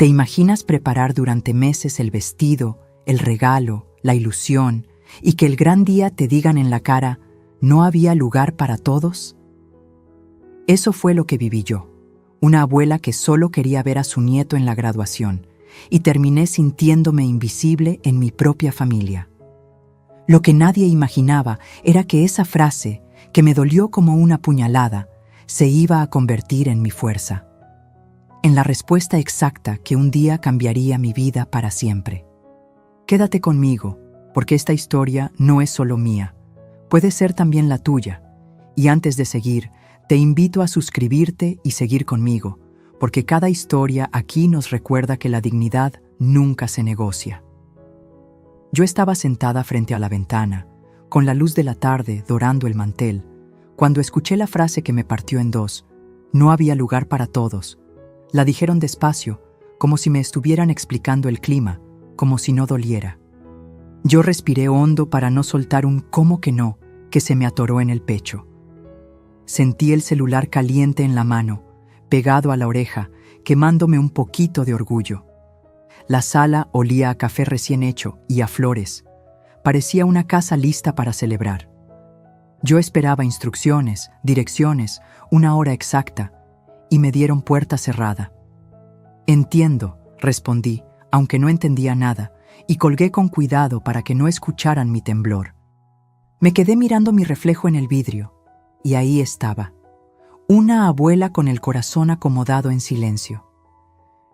¿Te imaginas preparar durante meses el vestido, el regalo, la ilusión, y que el gran día te digan en la cara, ¿no había lugar para todos? Eso fue lo que viví yo, una abuela que solo quería ver a su nieto en la graduación, y terminé sintiéndome invisible en mi propia familia. Lo que nadie imaginaba era que esa frase, que me dolió como una puñalada, se iba a convertir en mi fuerza, en la respuesta exacta que un día cambiaría mi vida para siempre. Quédate conmigo, porque esta historia no es solo mía, puede ser también la tuya. Y antes de seguir, te invito a suscribirte y seguir conmigo, porque cada historia aquí nos recuerda que la dignidad nunca se negocia. Yo estaba sentada frente a la ventana, con la luz de la tarde dorando el mantel, cuando escuché la frase que me partió en dos: no había lugar para todos. La dijeron despacio, como si me estuvieran explicando el clima, como si no doliera. Yo respiré hondo para no soltar un «¿cómo que no?», que se me atoró en el pecho. Sentí el celular caliente en la mano, pegado a la oreja, quemándome un poquito de orgullo. La sala olía a café recién hecho y a flores. Parecía una casa lista para celebrar. Yo esperaba instrucciones, direcciones, una hora exacta, y me dieron puerta cerrada. «Entiendo», respondí, aunque no entendía nada, y colgué con cuidado para que no escucharan mi temblor. Me quedé mirando mi reflejo en el vidrio, y ahí estaba, una abuela con el corazón acomodado en silencio.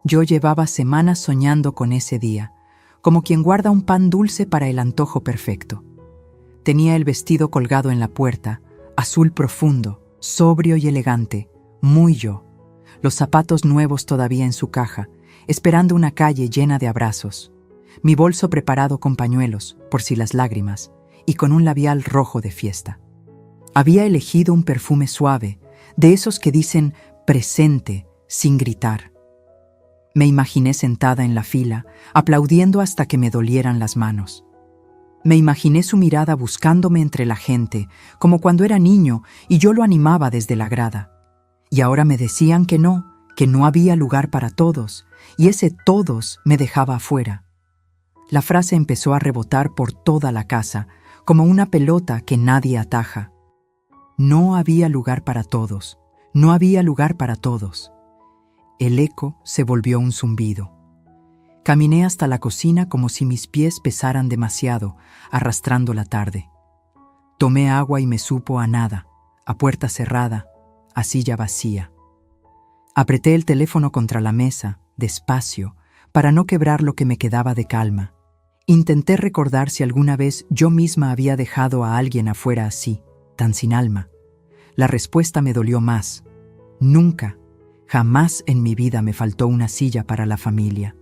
Yo llevaba semanas soñando con ese día, como quien guarda un pan dulce para el antojo perfecto. Tenía el vestido colgado en la puerta, azul profundo, sobrio y elegante, muy yo. Los zapatos nuevos todavía en su caja, esperando una calle llena de abrazos. Mi bolso preparado con pañuelos, por si las lágrimas, y con un labial rojo de fiesta. Había elegido un perfume suave, de esos que dicen presente, sin gritar. Me imaginé sentada en la fila, aplaudiendo hasta que me dolieran las manos. Me imaginé su mirada buscándome entre la gente, como cuando era niño y yo lo animaba desde la grada. Y ahora me decían que no había lugar para todos, y ese todos me dejaba afuera. La frase empezó a rebotar por toda la casa, como una pelota que nadie ataja. No había lugar para todos, no había lugar para todos. El eco se volvió un zumbido. Caminé hasta la cocina como si mis pies pesaran demasiado, arrastrando la tarde. Tomé agua y me supo a nada, a puerta cerrada, a silla vacía. Apreté el teléfono contra la mesa, despacio, para no quebrar lo que me quedaba de calma. Intenté recordar si alguna vez yo misma había dejado a alguien afuera así, tan sin alma. La respuesta me dolió más. Nunca, jamás en mi vida me faltó una silla para la familia.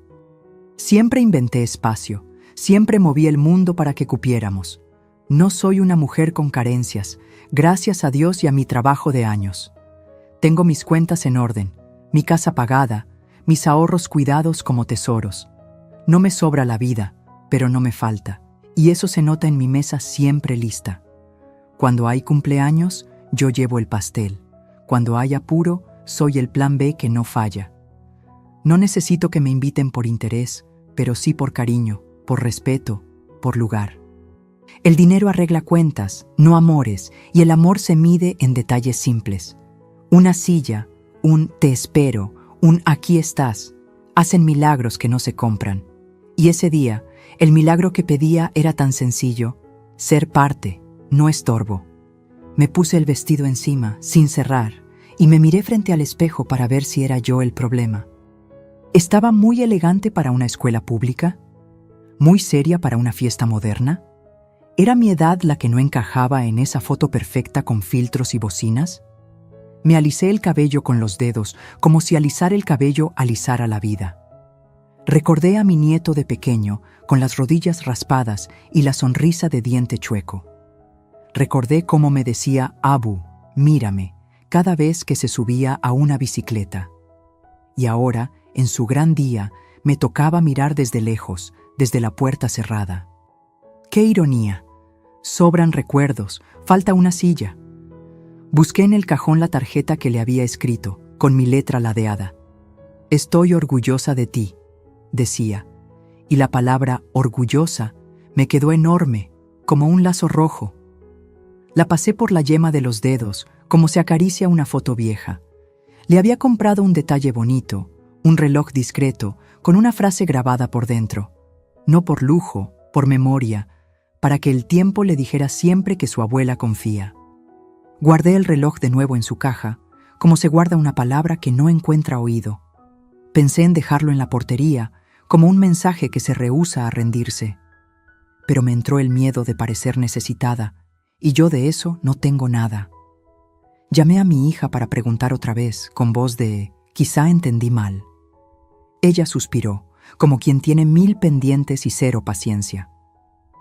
Siempre inventé espacio, siempre moví el mundo para que cupiéramos. No soy una mujer con carencias, gracias a Dios y a mi trabajo de años. Tengo mis cuentas en orden, mi casa pagada, mis ahorros cuidados como tesoros. No me sobra la vida, pero no me falta, y eso se nota en mi mesa siempre lista. Cuando hay cumpleaños, yo llevo el pastel. Cuando hay apuro, soy el plan B que no falla. No necesito que me inviten por interés, pero sí por cariño, por respeto, por lugar. El dinero arregla cuentas, no amores, y el amor se mide en detalles simples. Una silla, un te espero, un aquí estás, hacen milagros que no se compran. Y ese día, el milagro que pedía era tan sencillo: ser parte, no estorbo. Me puse el vestido encima, sin cerrar, y me miré frente al espejo para ver si era yo el problema. ¿Estaba muy elegante para una escuela pública? ¿Muy seria para una fiesta moderna? ¿Era mi edad la que no encajaba en esa foto perfecta con filtros y bocinas? Me alisé el cabello con los dedos, como si alisar el cabello alisara la vida. Recordé a mi nieto de pequeño, con las rodillas raspadas y la sonrisa de diente chueco. Recordé cómo me decía «Abu, mírame», cada vez que se subía a una bicicleta. Y ahora, en su gran día, me tocaba mirar desde lejos, desde la puerta cerrada. ¡Qué ironía! Sobran recuerdos, falta una silla. Busqué en el cajón la tarjeta que le había escrito, con mi letra ladeada. Estoy orgullosa de ti, decía, y la palabra orgullosa me quedó enorme, como un lazo rojo. La pasé por la yema de los dedos, como se acaricia una foto vieja. Le había comprado un detalle bonito, un reloj discreto, con una frase grabada por dentro. No por lujo, por memoria, para que el tiempo le dijera siempre que su abuela confía. Guardé el reloj de nuevo en su caja, como se guarda una palabra que no encuentra oído. Pensé en dejarlo en la portería, como un mensaje que se rehúsa a rendirse. Pero me entró el miedo de parecer necesitada, y yo de eso no tengo nada. Llamé a mi hija para preguntar otra vez, con voz de quizá entendí mal. Ella suspiró, como quien tiene 1000 pendientes y 0 paciencia.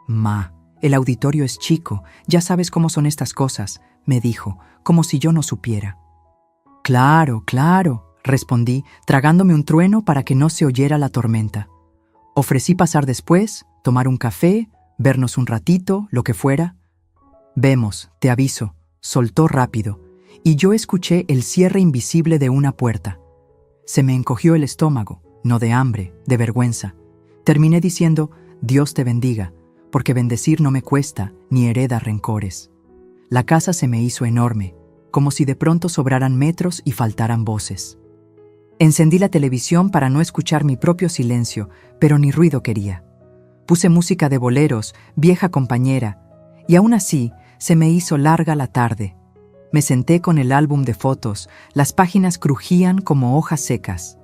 «Ma, el auditorio es chico, ya sabes cómo son estas cosas», me dijo, como si yo no supiera. «Claro, claro», respondí, tragándome un trueno para que no se oyera la tormenta. Ofrecí pasar después, tomar un café, vernos un ratito, lo que fuera. «Vemos, te aviso», soltó rápido, y yo escuché el cierre invisible de una puerta. Se me encogió el estómago, no de hambre, de vergüenza. Terminé diciendo, «Dios te bendiga», porque bendecir no me cuesta ni hereda rencores. La casa se me hizo enorme, como si de pronto sobraran metros y faltaran voces. Encendí la televisión para no escuchar mi propio silencio, pero ni ruido quería. Puse música de boleros, vieja compañera, y aún así se me hizo larga la tarde. Me senté con el álbum de fotos, las páginas crujían como hojas secas.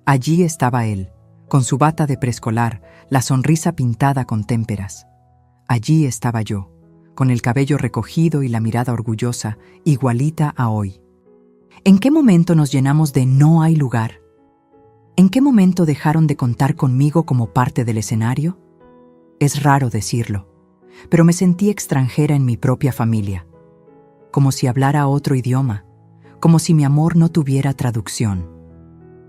Allí estaba él, con su bata de preescolar, la sonrisa pintada con témperas. Allí estaba yo, con el cabello recogido y la mirada orgullosa, igualita a hoy. ¿En qué momento nos llenamos de no hay lugar? ¿En qué momento dejaron de contar conmigo como parte del escenario? Es raro decirlo, pero me sentí extranjera en mi propia familia, como si hablara otro idioma, como si mi amor no tuviera traducción.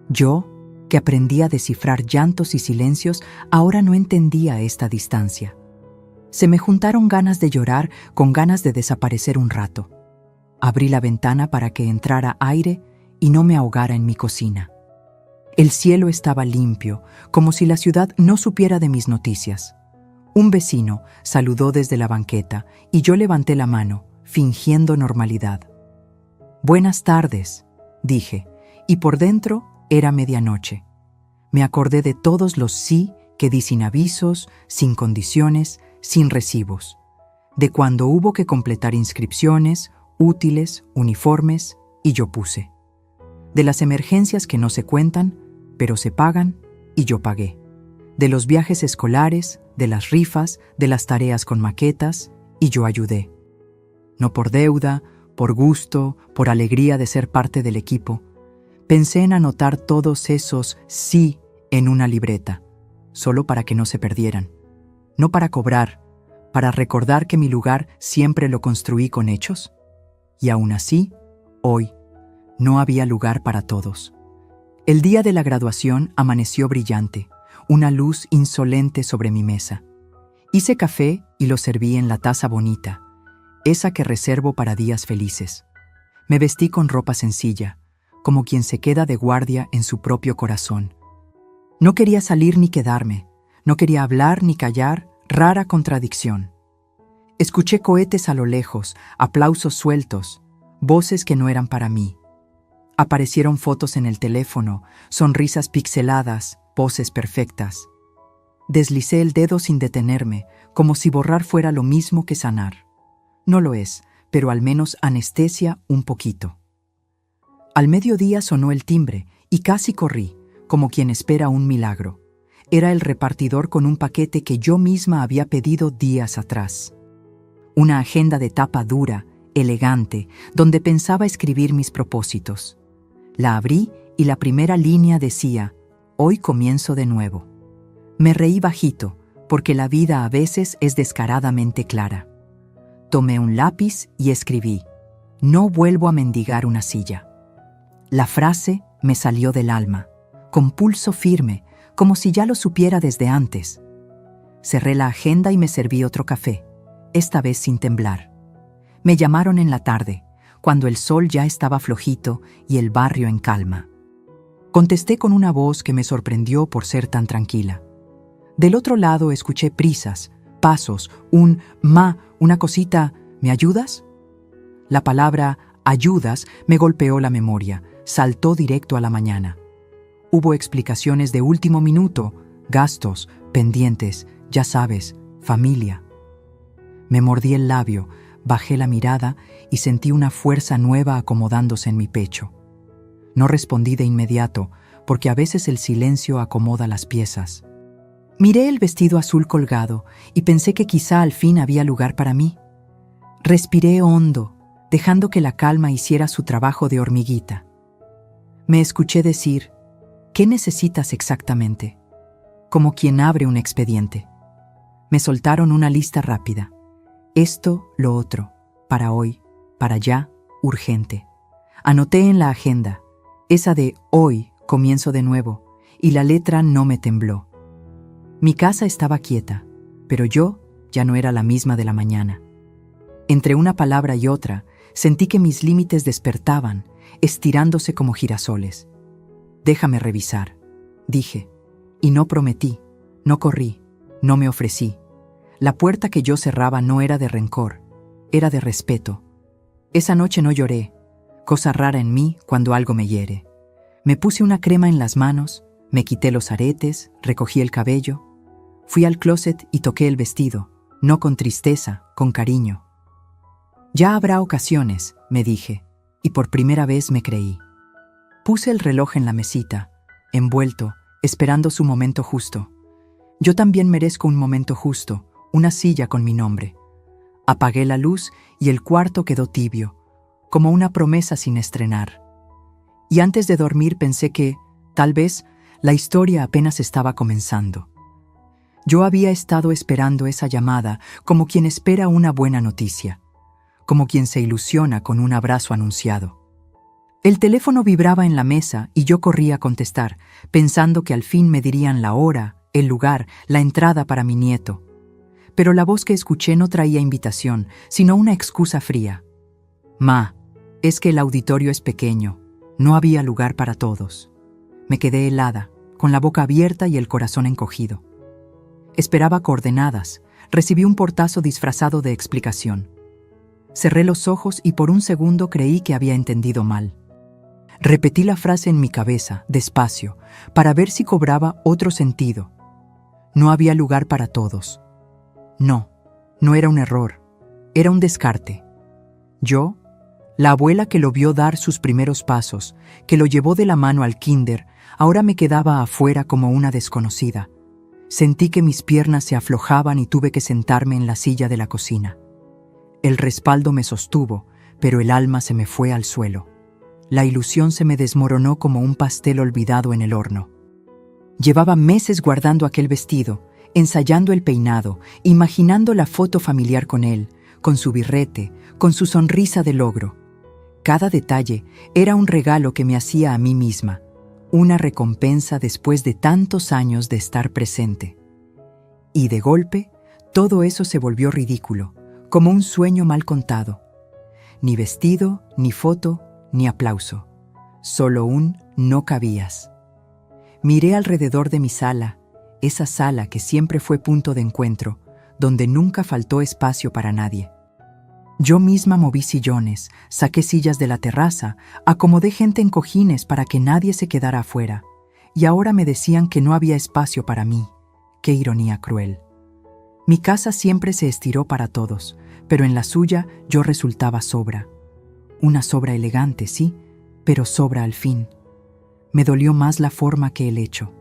Yo, que aprendí a descifrar llantos y silencios, ahora no entendía esta distancia. Se me juntaron ganas de llorar con ganas de desaparecer un rato. Abrí la ventana para que entrara aire y no me ahogara en mi cocina. El cielo estaba limpio, como si la ciudad no supiera de mis noticias. Un vecino saludó desde la banqueta y yo levanté la mano, fingiendo normalidad. «Buenas tardes», dije, y por dentro era medianoche. Me acordé de todos los sí que di sin avisos, sin condiciones, sin recibos. De cuando hubo que completar inscripciones, útiles, uniformes, y yo puse. De las emergencias que no se cuentan, pero se pagan, y yo pagué. De los viajes escolares, de las rifas, de las tareas con maquetas, y yo ayudé. No por deuda, por gusto, por alegría de ser parte del equipo. Pensé en anotar todos esos sí en una libreta, solo para que no se perdieran. No para cobrar, para recordar que mi lugar siempre lo construí con hechos. Y aún así, hoy, no había lugar para todos. El día de la graduación amaneció brillante, una luz insolente sobre mi mesa. Hice café y lo serví en la taza bonita, esa que reservo para días felices. Me vestí con ropa sencilla, como quien se queda de guardia en su propio corazón. No quería salir ni quedarme, no quería hablar ni callar, rara contradicción. Escuché cohetes a lo lejos, aplausos sueltos, voces que no eran para mí. Aparecieron fotos en el teléfono, sonrisas pixeladas, poses perfectas. Deslicé el dedo sin detenerme, como si borrar fuera lo mismo que sanar. No lo es, pero al menos anestesia un poquito. Al mediodía sonó el timbre y casi corrí, como quien espera un milagro. Era el repartidor con un paquete que yo misma había pedido días atrás. Una agenda de tapa dura, elegante, donde pensaba escribir mis propósitos. La abrí y la primera línea decía, «Hoy comienzo de nuevo». Me reí bajito, porque la vida a veces es descaradamente clara. Tomé un lápiz y escribí, «No vuelvo a mendigar una silla». La frase me salió del alma, con pulso firme, como si ya lo supiera desde antes. Cerré la agenda y me serví otro café, esta vez sin temblar. Me llamaron en la tarde, cuando el sol ya estaba flojito y el barrio en calma. Contesté con una voz que me sorprendió por ser tan tranquila. Del otro lado escuché prisas, pasos, una cosita, ¿me ayudas? La palabra ayudas me golpeó la memoria, saltó directo a la mañana. Hubo explicaciones de último minuto, gastos, pendientes, ya sabes, familia. Me mordí el labio, bajé la mirada y sentí una fuerza nueva acomodándose en mi pecho. No respondí de inmediato, porque a veces el silencio acomoda las piezas. Miré el vestido azul colgado y pensé que quizá al fin había lugar para mí. Respiré hondo, dejando que la calma hiciera su trabajo de hormiguita. Me escuché decir, ¿qué necesitas exactamente? Como quien abre un expediente. Me soltaron una lista rápida. Esto, lo otro, para hoy, para ya, urgente. Anoté en la agenda, esa de hoy comienzo de nuevo, y la letra no me tembló. Mi casa estaba quieta, pero yo ya no era la misma de la mañana. Entre una palabra y otra, sentí que mis límites despertaban, estirándose como girasoles. Déjame revisar, dije, y no prometí, no corrí, no me ofrecí. La puerta que yo cerraba no era de rencor, era de respeto. Esa noche no lloré, cosa rara en mí cuando algo me hiere. Me puse una crema en las manos, me quité los aretes, recogí el cabello. Fui al closet y toqué el vestido, no con tristeza, con cariño. Ya habrá ocasiones, me dije, y por primera vez me creí. Puse el reloj en la mesita, envuelto, esperando su momento justo. Yo también merezco un momento justo, una silla con mi nombre. Apagué la luz y el cuarto quedó tibio, como una promesa sin estrenar. Y antes de dormir pensé que, tal vez, la historia apenas estaba comenzando. Yo había estado esperando esa llamada como quien espera una buena noticia, como quien se ilusiona con un abrazo anunciado. El teléfono vibraba en la mesa y yo corrí a contestar, pensando que al fin me dirían la hora, el lugar, la entrada para mi nieto. Pero la voz que escuché no traía invitación, sino una excusa fría. Ma, es que el auditorio es pequeño, no había lugar para todos. Me quedé helada, con la boca abierta y el corazón encogido. Esperaba coordenadas, recibí un portazo disfrazado de explicación. Cerré los ojos y por un segundo creí que había entendido mal. Repetí la frase en mi cabeza, despacio, para ver si cobraba otro sentido. No había lugar para todos. No, no era un error, era un descarte. Yo, la abuela que lo vio dar sus primeros pasos, que lo llevó de la mano al kinder, ahora me quedaba afuera como una desconocida. Sentí que mis piernas se aflojaban y tuve que sentarme en la silla de la cocina. El respaldo me sostuvo, pero el alma se me fue al suelo. La ilusión se me desmoronó como un pastel olvidado en el horno. Llevaba meses guardando aquel vestido, ensayando el peinado, imaginando la foto familiar con él, con su birrete, con su sonrisa de logro. Cada detalle era un regalo que me hacía a mí misma, una recompensa después de tantos años de estar presente. Y de golpe, todo eso se volvió ridículo, como un sueño mal contado. Ni vestido, ni foto, ni aplauso. Solo un no cabías. Miré alrededor de mi sala, esa sala que siempre fue punto de encuentro, donde nunca faltó espacio para nadie. Yo misma moví sillones, saqué sillas de la terraza, acomodé gente en cojines para que nadie se quedara afuera, y ahora me decían que no había espacio para mí. Qué ironía cruel. Mi casa siempre se estiró para todos, pero en la suya yo resultaba sobra. Una sobra elegante, sí, pero sobra al fin. Me dolió más la forma que el hecho,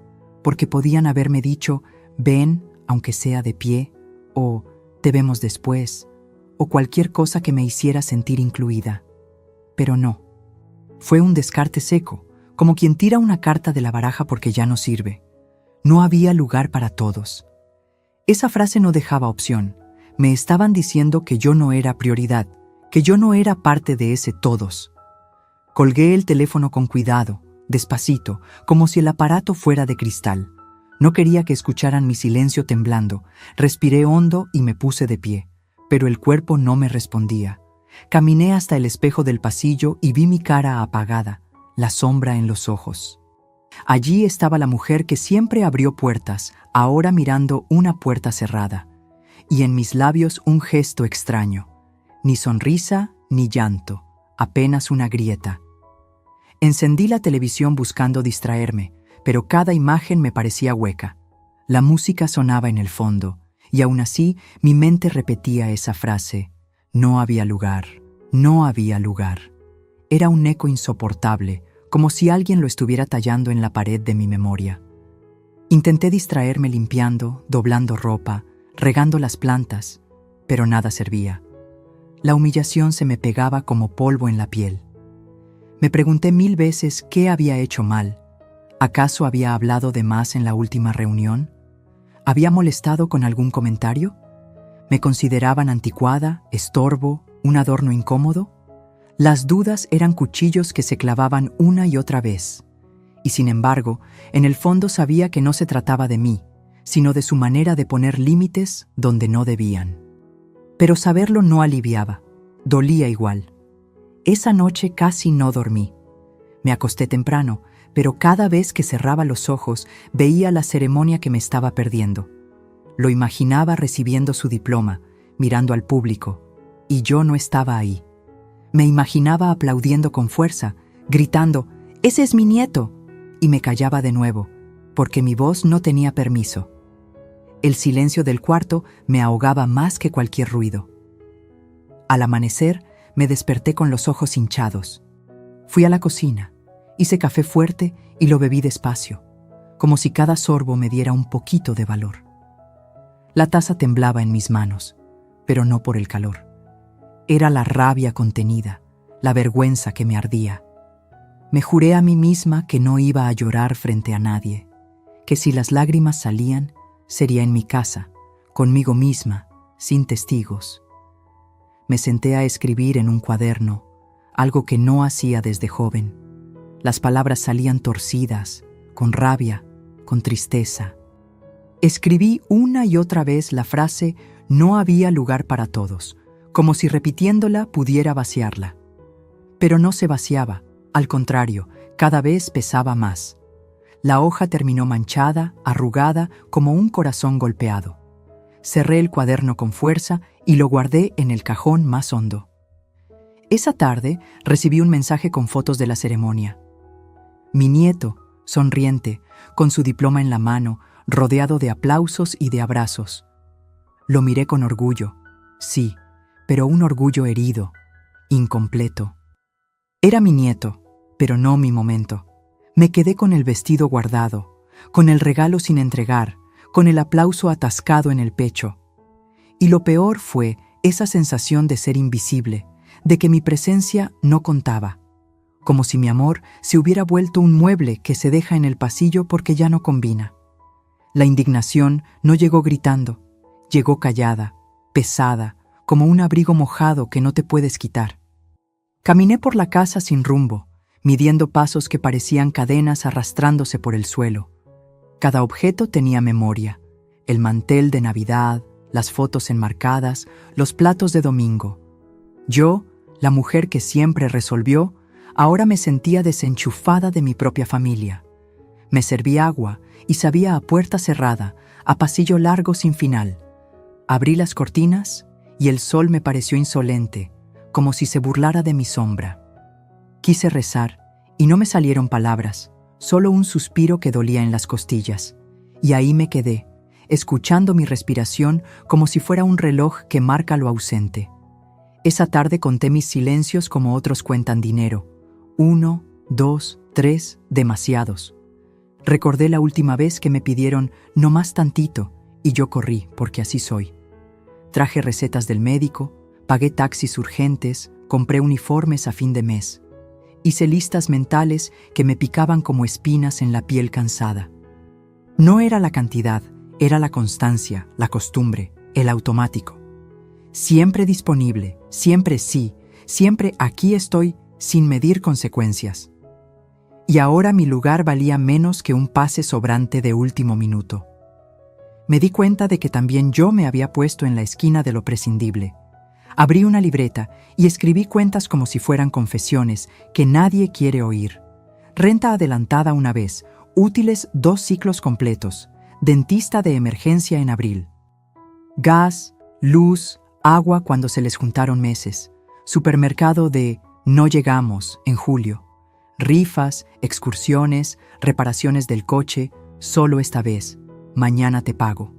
porque podían haberme dicho, ven, aunque sea de pie, o te vemos después, o cualquier cosa que me hiciera sentir incluida. Pero no. Fue un descarte seco, como quien tira una carta de la baraja porque ya no sirve. No había lugar para todos. Esa frase no dejaba opción. Me estaban diciendo que yo no era prioridad, que yo no era parte de ese todos. Colgué el teléfono con cuidado, despacito, como si el aparato fuera de cristal. No quería que escucharan mi silencio temblando. Respiré hondo y me puse de pie. Pero el cuerpo no me respondía. Caminé hasta el espejo del pasillo y vi mi cara apagada, la sombra en los ojos. Allí estaba la mujer que siempre abrió puertas, ahora mirando una puerta cerrada, y en mis labios un gesto extraño, ni sonrisa ni llanto, apenas una grieta. Encendí la televisión buscando distraerme, pero cada imagen me parecía hueca. La música sonaba en el fondo, y aún así mi mente repetía esa frase: no había lugar, no había lugar. Era un eco insoportable, como si alguien lo estuviera tallando en la pared de mi memoria. Intenté distraerme limpiando, doblando ropa, regando las plantas, pero nada servía. La humillación se me pegaba como polvo en la piel. Me pregunté 1000 veces qué había hecho mal. ¿Acaso había hablado de más en la última reunión? ¿Había molestado con algún comentario? ¿Me consideraban anticuada, estorbo, un adorno incómodo? Las dudas eran cuchillos que se clavaban una y otra vez. Y sin embargo, en el fondo sabía que no se trataba de mí, sino de su manera de poner límites donde no debían. Pero saberlo no aliviaba, dolía igual. Esa noche casi no dormí. Me acosté temprano, pero cada vez que cerraba los ojos veía la ceremonia que me estaba perdiendo. Lo imaginaba recibiendo su diploma, mirando al público, y yo no estaba ahí. Me imaginaba aplaudiendo con fuerza, gritando: «¡Ese es mi nieto!», y me callaba de nuevo, porque mi voz no tenía permiso. El silencio del cuarto me ahogaba más que cualquier ruido. Al amanecer, me desperté con los ojos hinchados. Fui a la cocina, hice café fuerte y lo bebí despacio, como si cada sorbo me diera un poquito de valor. La taza temblaba en mis manos, pero no por el calor. Era la rabia contenida, la vergüenza que me ardía. Me juré a mí misma que no iba a llorar frente a nadie, que si las lágrimas salían, sería en mi casa, conmigo misma, sin testigos. Me senté a escribir en un cuaderno, algo que no hacía desde joven. Las palabras salían torcidas, con rabia, con tristeza. Escribí una y otra vez la frase «no había lugar para todos», como si repitiéndola pudiera vaciarla. Pero no se vaciaba, al contrario, cada vez pesaba más. La hoja terminó manchada, arrugada, como un corazón golpeado. Cerré el cuaderno con fuerza y lo guardé en el cajón más hondo. Esa tarde recibí un mensaje con fotos de la ceremonia. Mi nieto, sonriente, con su diploma en la mano, rodeado de aplausos y de abrazos. Lo miré con orgullo, sí, pero un orgullo herido, incompleto. Era mi nieto, pero no mi momento. Me quedé con el vestido guardado, con el regalo sin entregar, con el aplauso atascado en el pecho. Y lo peor fue esa sensación de ser invisible, de que mi presencia no contaba, como si mi amor se hubiera vuelto un mueble que se deja en el pasillo porque ya no combina. La indignación no llegó gritando, llegó callada, pesada, como un abrigo mojado que no te puedes quitar. Caminé por la casa sin rumbo, midiendo pasos que parecían cadenas arrastrándose por el suelo. Cada objeto tenía memoria: el mantel de Navidad, las fotos enmarcadas, los platos de domingo. Yo, la mujer que siempre resolvió, ahora me sentía desenchufada de mi propia familia. Me serví agua y sabía a puerta cerrada, a pasillo largo sin final. Abrí las cortinas y el sol me pareció insolente, como si se burlara de mi sombra. Quise rezar y no me salieron palabras, solo un suspiro que dolía en las costillas. Y ahí me quedé, escuchando mi respiración como si fuera un reloj que marca lo ausente. Esa tarde conté mis silencios como otros cuentan dinero. 1, 2, 3, demasiados. Recordé la última vez que me pidieron no más tantito y yo corrí, porque así soy. Traje recetas del médico, pagué taxis urgentes, compré uniformes a fin de mes. Hice listas mentales que me picaban como espinas en la piel cansada. No era la cantidad, era la constancia, la costumbre, el automático. Siempre disponible, siempre sí, siempre aquí estoy, sin medir consecuencias. Y ahora mi lugar valía menos que un pase sobrante de último minuto. Me di cuenta de que también yo me había puesto en la esquina de lo prescindible. Abrí una libreta y escribí cuentas como si fueran confesiones que nadie quiere oír. Renta adelantada una vez, Útiles 2 ciclos completos. Dentista de emergencia en abril. Gas, luz, agua cuando se les juntaron meses. Supermercado de no llegamos en julio. Rifas, excursiones, reparaciones del coche, solo esta vez. Mañana te pago.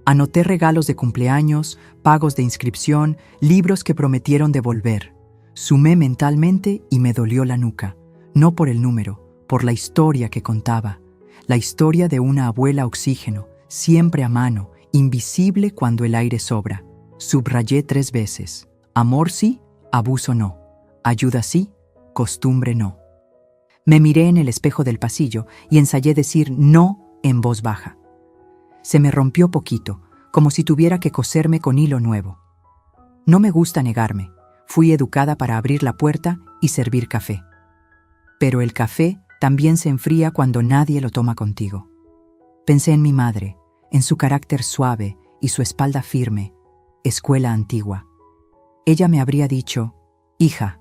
Anoté regalos de cumpleaños, pagos de inscripción, libros que prometieron devolver. Sumé mentalmente y me dolió la nuca. No por el número, por la historia que contaba. La historia de una abuela oxígeno, siempre a mano, invisible cuando el aire sobra. Subrayé 3 veces. Amor sí, abuso no. Ayuda sí, costumbre no. Me miré en el espejo del pasillo y ensayé decir no en voz baja. Se me rompió poquito, como si tuviera que coserme con hilo nuevo. No me gusta negarme. Fui educada para abrir la puerta y servir café. Pero el café también se enfría cuando nadie lo toma contigo. Pensé en mi madre, en su carácter suave y su espalda firme, escuela antigua. Ella me habría dicho, hija,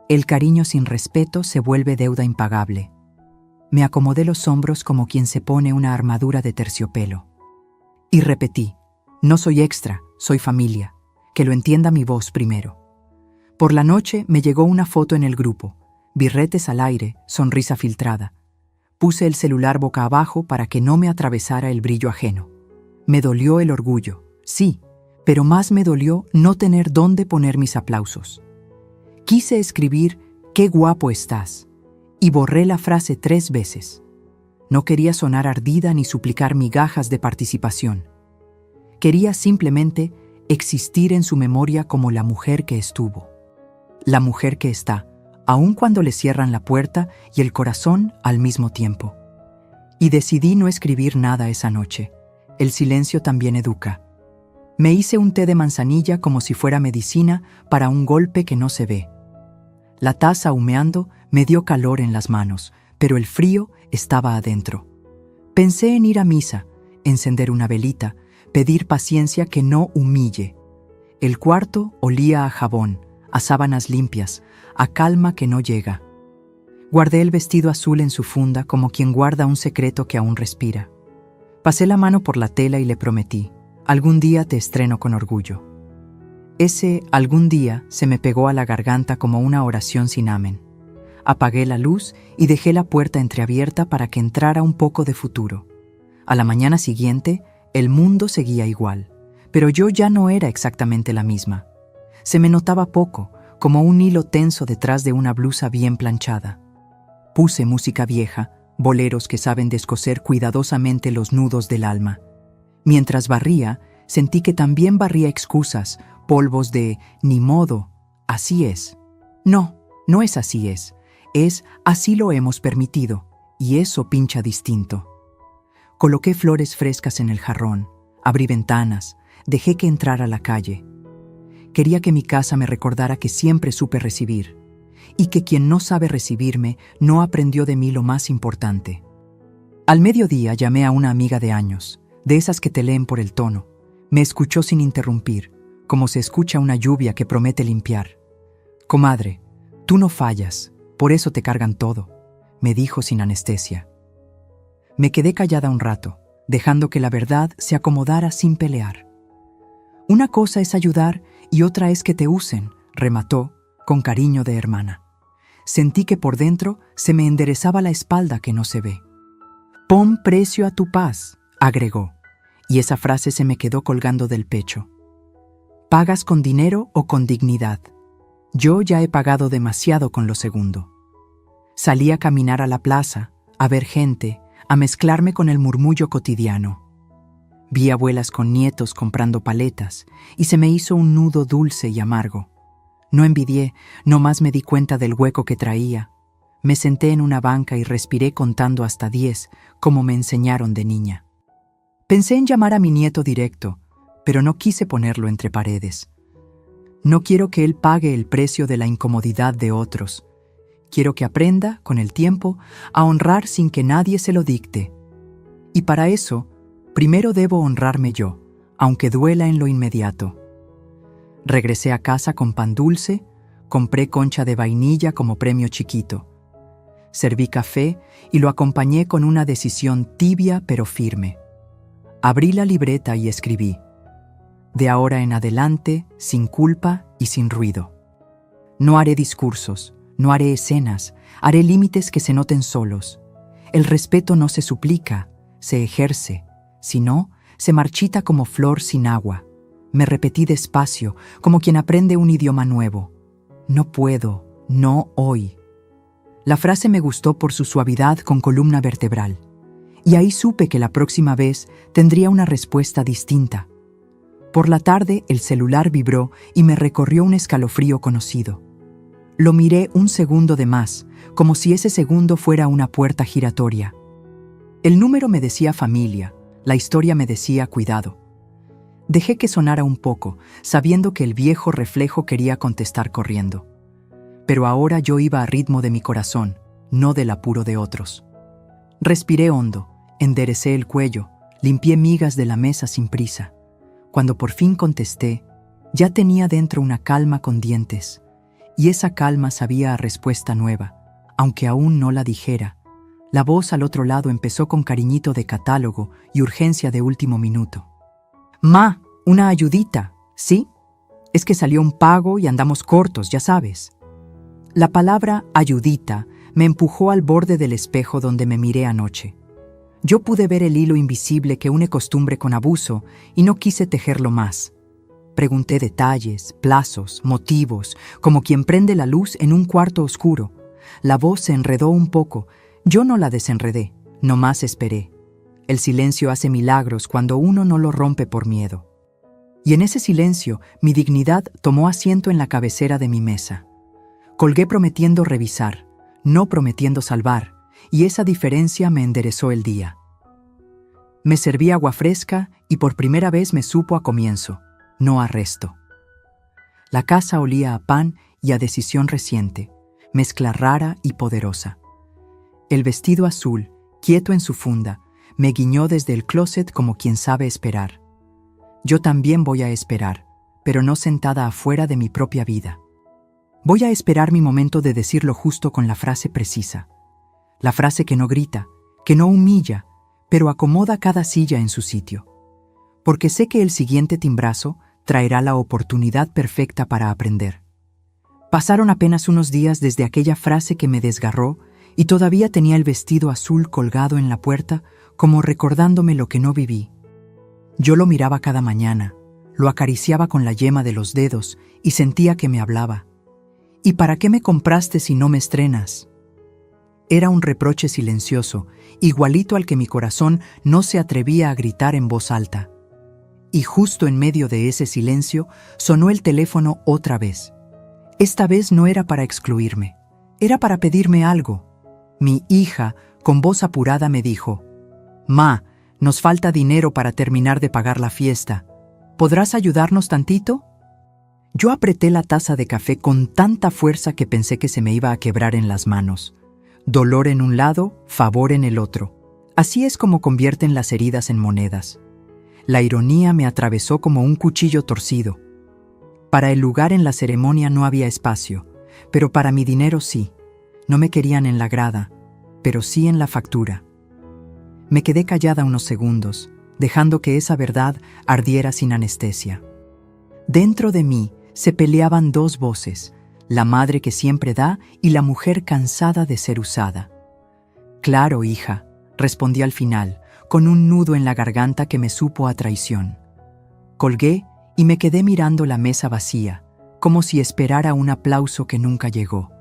el cariño sin respeto se vuelve deuda impagable. Me acomodé los hombros como quien se pone una armadura de terciopelo. Y repetí, no soy extra, soy familia, que lo entienda mi voz primero. Por la noche me llegó una foto en el grupo, birretes al aire, sonrisa filtrada. Puse el celular boca abajo para que no me atravesara el brillo ajeno. Me dolió el orgullo, sí, pero más me dolió no tener dónde poner mis aplausos. Quise escribir, qué guapo estás, y borré la frase 3 veces. No quería sonar ardida ni suplicar migajas de participación. Quería simplemente existir en su memoria como la mujer que estuvo. La mujer que está, aun cuando le cierran la puerta y el corazón al mismo tiempo. Y decidí no escribir nada esa noche. El silencio también educa. Me hice un té de manzanilla como si fuera medicina para un golpe que no se ve. La taza humeando me dio calor en las manos, pero el frío estaba adentro. Pensé en ir a misa, encender una velita, pedir paciencia que no humille. El cuarto olía a jabón, a sábanas limpias, a calma que no llega. Guardé el vestido azul en su funda como quien guarda un secreto que aún respira. Pasé la mano por la tela y le prometí, algún día te estreno con orgullo. Ese algún día se me pegó a la garganta como una oración sin amén. Apagué la luz y dejé la puerta entreabierta para que entrara un poco de futuro. A la mañana siguiente, el mundo seguía igual, pero yo ya no era exactamente la misma. Se me notaba poco, como un hilo tenso detrás de una blusa bien planchada. Puse música vieja, boleros que saben descoser cuidadosamente los nudos del alma. Mientras barría, sentí que también barría excusas, polvos de ni modo, así es. No, no es así es así lo hemos permitido, y eso pincha distinto. Coloqué flores frescas en el jarrón, abrí ventanas, dejé que entrara la calle. Quería que mi casa me recordara que siempre supe recibir, y que quien no sabe recibirme no aprendió de mí lo más importante. Al mediodía llamé a una amiga de años, de esas que te leen por el tono. Me escuchó sin interrumpir, como se escucha una lluvia que promete limpiar. Comadre, tú no fallas, por eso te cargan todo, me dijo sin anestesia. Me quedé callada un rato, dejando que la verdad se acomodara sin pelear. Una cosa es ayudar y otra es que te usen, remató, con cariño de hermana. Sentí que por dentro se me enderezaba la espalda que no se ve. Pon precio a tu paz, agregó, y esa frase se me quedó colgando del pecho. ¿Pagas con dinero o con dignidad? Yo ya he pagado demasiado con lo segundo. Salí a caminar a la plaza, a ver gente, a mezclarme con el murmullo cotidiano. Vi abuelas con nietos comprando paletas y se me hizo un nudo dulce y amargo. No envidié, nomás me di cuenta del hueco que traía. Me senté en una banca y respiré contando hasta 10, como me enseñaron de niña. Pensé en llamar a mi nieto directo, pero no quise ponerlo entre paredes. No quiero que él pague el precio de la incomodidad de otros. Quiero que aprenda, con el tiempo, a honrar sin que nadie se lo dicte. Y para eso, primero debo honrarme yo, aunque duela en lo inmediato. Regresé a casa con pan dulce, compré concha de vainilla como premio chiquito. serví café y lo acompañé con una decisión tibia pero firme. Abrí la libreta y escribí: de ahora en adelante, sin culpa y sin ruido. No haré discursos, no haré escenas, haré límites que se noten solos. El respeto no se suplica, se ejerce, sino se marchita como flor sin agua. Me repetí despacio, como quien aprende un idioma nuevo. No puedo, no hoy. La frase me gustó por su suavidad con columna vertebral, y ahí supe que la próxima vez tendría una respuesta distinta. Por la tarde el celular vibró y me recorrió un escalofrío conocido. Lo miré un segundo de más, como si ese segundo fuera una puerta giratoria. El número me decía familia, la historia me decía cuidado. Dejé que sonara un poco, sabiendo que el viejo reflejo quería contestar corriendo. Pero ahora yo iba a ritmo de mi corazón, no del apuro de otros. Respiré hondo, enderecé el cuello, limpié migas de la mesa sin prisa. Cuando por fin contesté, ya tenía dentro una calma con dientes, y esa calma sabía a respuesta nueva, aunque aún no la dijera. La voz al otro lado empezó con cariñito de catálogo y urgencia de último minuto. «Ma, una ayudita, ¿sí? Es que salió un pago y andamos cortos, ya sabes». La palabra ayudita me empujó al borde del espejo donde me miré anoche. Yo pude ver el hilo invisible que une costumbre con abuso y no quise tejerlo más. Pregunté detalles, plazos, motivos, como quien prende la luz en un cuarto oscuro. La voz se enredó un poco. Yo no la desenredé, nomás esperé. El silencio hace milagros cuando uno no lo rompe por miedo. Y en ese silencio, mi dignidad tomó asiento en la cabecera de mi mesa. Colgué prometiendo revisar, no prometiendo salvar, y esa diferencia me enderezó el día. Me serví agua fresca y por primera vez me supo a comienzo, no a resto. La casa olía a pan y a decisión reciente, mezcla rara y poderosa. El vestido azul, quieto en su funda, me guiñó desde el closet como quien sabe esperar. Yo también voy a esperar, pero no sentada afuera de mi propia vida. Voy a esperar mi momento de decir lo justo con la frase precisa. La frase que no grita, que no humilla, pero acomoda cada silla en su sitio. Porque sé que el siguiente timbrazo traerá la oportunidad perfecta para aprender. Pasaron apenas unos días desde aquella frase que me desgarró y todavía tenía el vestido azul colgado en la puerta como recordándome lo que no viví. Yo lo miraba cada mañana, lo acariciaba con la yema de los dedos y sentía que me hablaba. ¿Y para qué me compraste si no me estrenas? Era un reproche silencioso, igualito al que mi corazón no se atrevía a gritar en voz alta. Y justo en medio de ese silencio sonó el teléfono otra vez. Esta vez no era para excluirme, era para pedirme algo. Mi hija, con voz apurada, me dijo: «Ma, nos falta dinero para terminar de pagar la fiesta. ¿Podrás ayudarnos tantito?». Yo apreté la taza de café con tanta fuerza que pensé que se me iba a quebrar en las manos. Dolor en un lado, favor en el otro. Así es como convierten las heridas en monedas. La ironía me atravesó como un cuchillo torcido. Para el lugar en la ceremonia no había espacio, pero para mi dinero sí. No me querían en la grada, pero sí en la factura. Me quedé callada unos segundos, dejando que esa verdad ardiera sin anestesia. Dentro de mí se peleaban dos voces, la madre que siempre da y la mujer cansada de ser usada. «Claro, hija», respondí al final, con un nudo en la garganta que me supo a traición. Colgué y me quedé mirando la mesa vacía, como si esperara un aplauso que nunca llegó.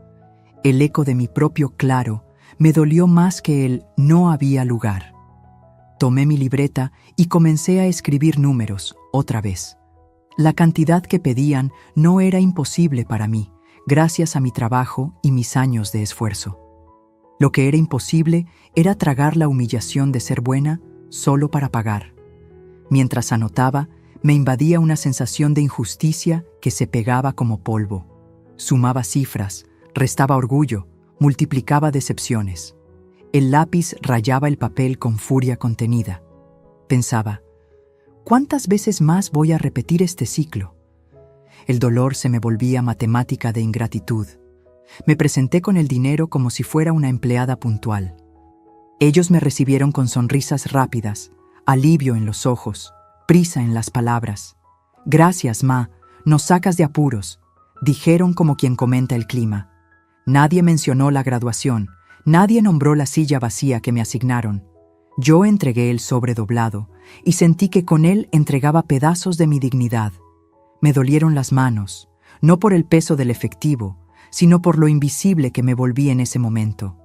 El eco de mi propio claro me dolió más que el «no había lugar». Tomé mi libreta y comencé a escribir números, otra vez. La cantidad que pedían no era imposible para mí, gracias a mi trabajo y mis años de esfuerzo. Lo que era imposible era tragar la humillación de ser buena solo para pagar. Mientras anotaba, me invadía una sensación de injusticia que se pegaba como polvo. Sumaba cifras, restaba orgullo, multiplicaba decepciones. El lápiz rayaba el papel con furia contenida. Pensaba: ¿cuántas veces más voy a repetir este ciclo? El dolor se me volvía matemática de ingratitud. Me presenté con el dinero como si fuera una empleada puntual. Ellos me recibieron con sonrisas rápidas, alivio en los ojos, prisa en las palabras. «Gracias, ma, nos sacas de apuros», dijeron como quien comenta el clima. Nadie mencionó la graduación, nadie nombró la silla vacía que me asignaron. Yo entregué el sobre doblado y sentí que con él entregaba pedazos de mi dignidad. Me dolieron las manos, no por el peso del efectivo, sino por lo invisible que me volví en ese momento.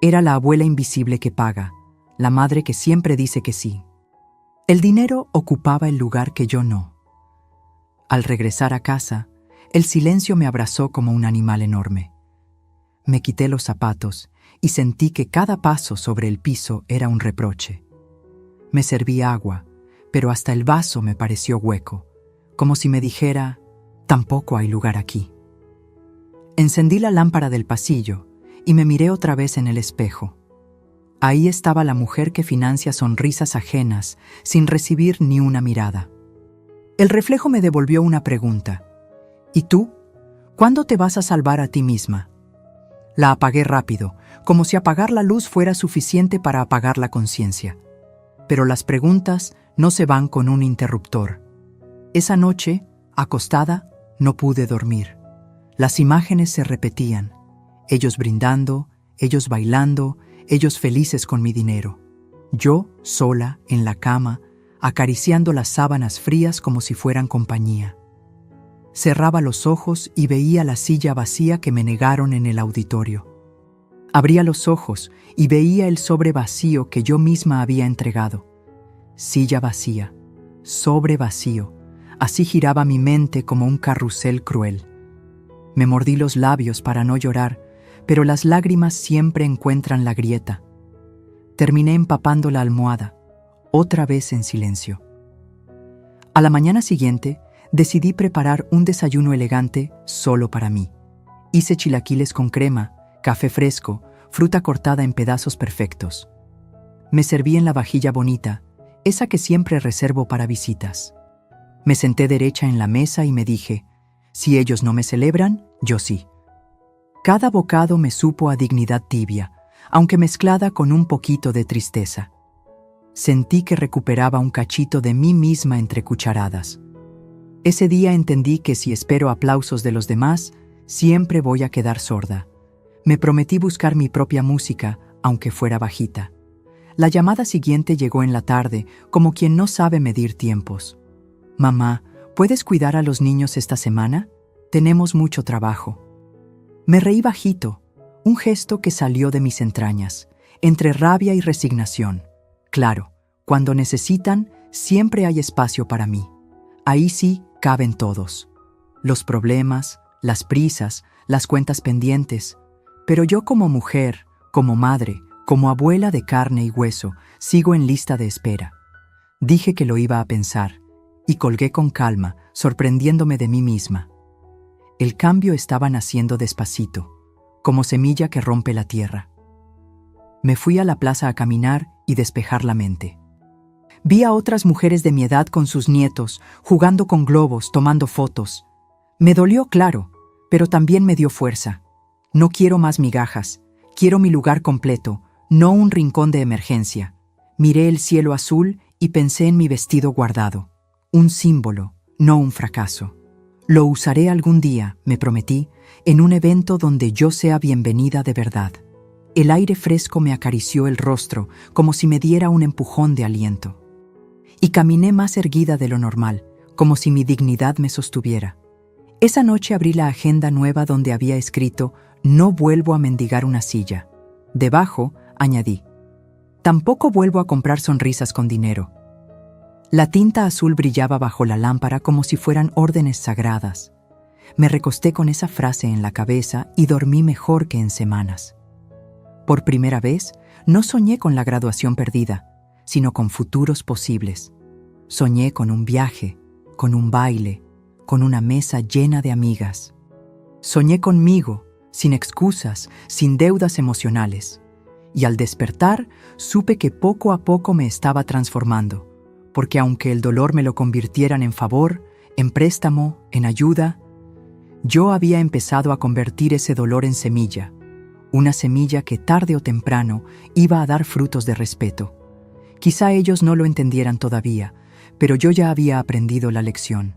Era la abuela invisible que paga, la madre que siempre dice que sí. El dinero ocupaba el lugar que yo no. Al regresar a casa, el silencio me abrazó como un animal enorme. Me quité los zapatos y sentí que cada paso sobre el piso era un reproche. Me serví agua, pero hasta el vaso me pareció hueco, como si me dijera, tampoco hay lugar aquí. Encendí la lámpara del pasillo y me miré otra vez en el espejo. Ahí estaba la mujer que financia sonrisas ajenas sin recibir ni una mirada. El reflejo me devolvió una pregunta. ¿Y tú? ¿Cuándo te vas a salvar a ti misma? La apagué rápido, como si apagar la luz fuera suficiente para apagar la conciencia. Pero las preguntas no se van con un interruptor. Esa noche, acostada, no pude dormir. Las imágenes se repetían. Ellos brindando, ellos bailando, ellos felices con mi dinero. Yo, sola, en la cama, acariciando las sábanas frías como si fueran compañía. Cerraba los ojos y veía la silla vacía que me negaron en el auditorio. Abría los ojos y veía el sobre vacío que yo misma había entregado. Silla vacía, sobre vacío, así giraba mi mente como un carrusel cruel. Me mordí los labios para no llorar, pero las lágrimas siempre encuentran la grieta. Terminé empapando la almohada, otra vez en silencio. A la mañana siguiente, decidí preparar un desayuno elegante solo para mí. Hice chilaquiles con crema, café fresco, fruta cortada en pedazos perfectos. Me serví en la vajilla bonita, esa que siempre reservo para visitas. Me senté derecha en la mesa y me dije, si ellos no me celebran, yo sí. Cada bocado me supo a dignidad tibia, aunque mezclada con un poquito de tristeza. Sentí que recuperaba un cachito de mí misma entre cucharadas. Ese día entendí que si espero aplausos de los demás, siempre voy a quedar sorda. Me prometí buscar mi propia música, aunque fuera bajita. La llamada siguiente llegó en la tarde, como quien no sabe medir tiempos. «Mamá, ¿puedes cuidar a los niños esta semana? Tenemos mucho trabajo». Me reí bajito, un gesto que salió de mis entrañas, entre rabia y resignación. Claro, cuando necesitan, siempre hay espacio para mí. Ahí sí caben todos. Los problemas, las prisas, las cuentas pendientes. Pero yo como mujer, como madre, como abuela de carne y hueso, sigo en lista de espera. Dije que lo iba a pensar, y colgué con calma, sorprendiéndome de mí misma. El cambio estaba naciendo despacito, como semilla que rompe la tierra. Me fui a la plaza a caminar y despejar la mente. Vi a otras mujeres de mi edad con sus nietos, jugando con globos, tomando fotos. Me dolió, claro, pero también me dio fuerza. No quiero más migajas, quiero mi lugar completo, no un rincón de emergencia. Miré el cielo azul y pensé en mi vestido guardado. Un símbolo, no un fracaso. Lo usaré algún día, me prometí, en un evento donde yo sea bienvenida de verdad. El aire fresco me acarició el rostro, como si me diera un empujón de aliento. Y caminé más erguida de lo normal, como si mi dignidad me sostuviera. Esa noche abrí la agenda nueva donde había escrito «No vuelvo a mendigar una silla». Debajo, añadí «Tampoco vuelvo a comprar sonrisas con dinero». La tinta azul brillaba bajo la lámpara como si fueran órdenes sagradas. Me recosté con esa frase en la cabeza y dormí mejor que en semanas. Por primera vez, no soñé con la graduación perdida, sino con futuros posibles. Soñé con un viaje, con un baile, con una mesa llena de amigas. Soñé conmigo, sin excusas, sin deudas emocionales. Y al despertar, supe que poco a poco me estaba transformando, porque aunque el dolor me lo convirtieran en favor, en préstamo, en ayuda, Yo había empezado a convertir ese dolor en semilla, una semilla que tarde o temprano iba a dar frutos de respeto. Quizá ellos no lo entendieran todavía, pero yo ya había aprendido la lección.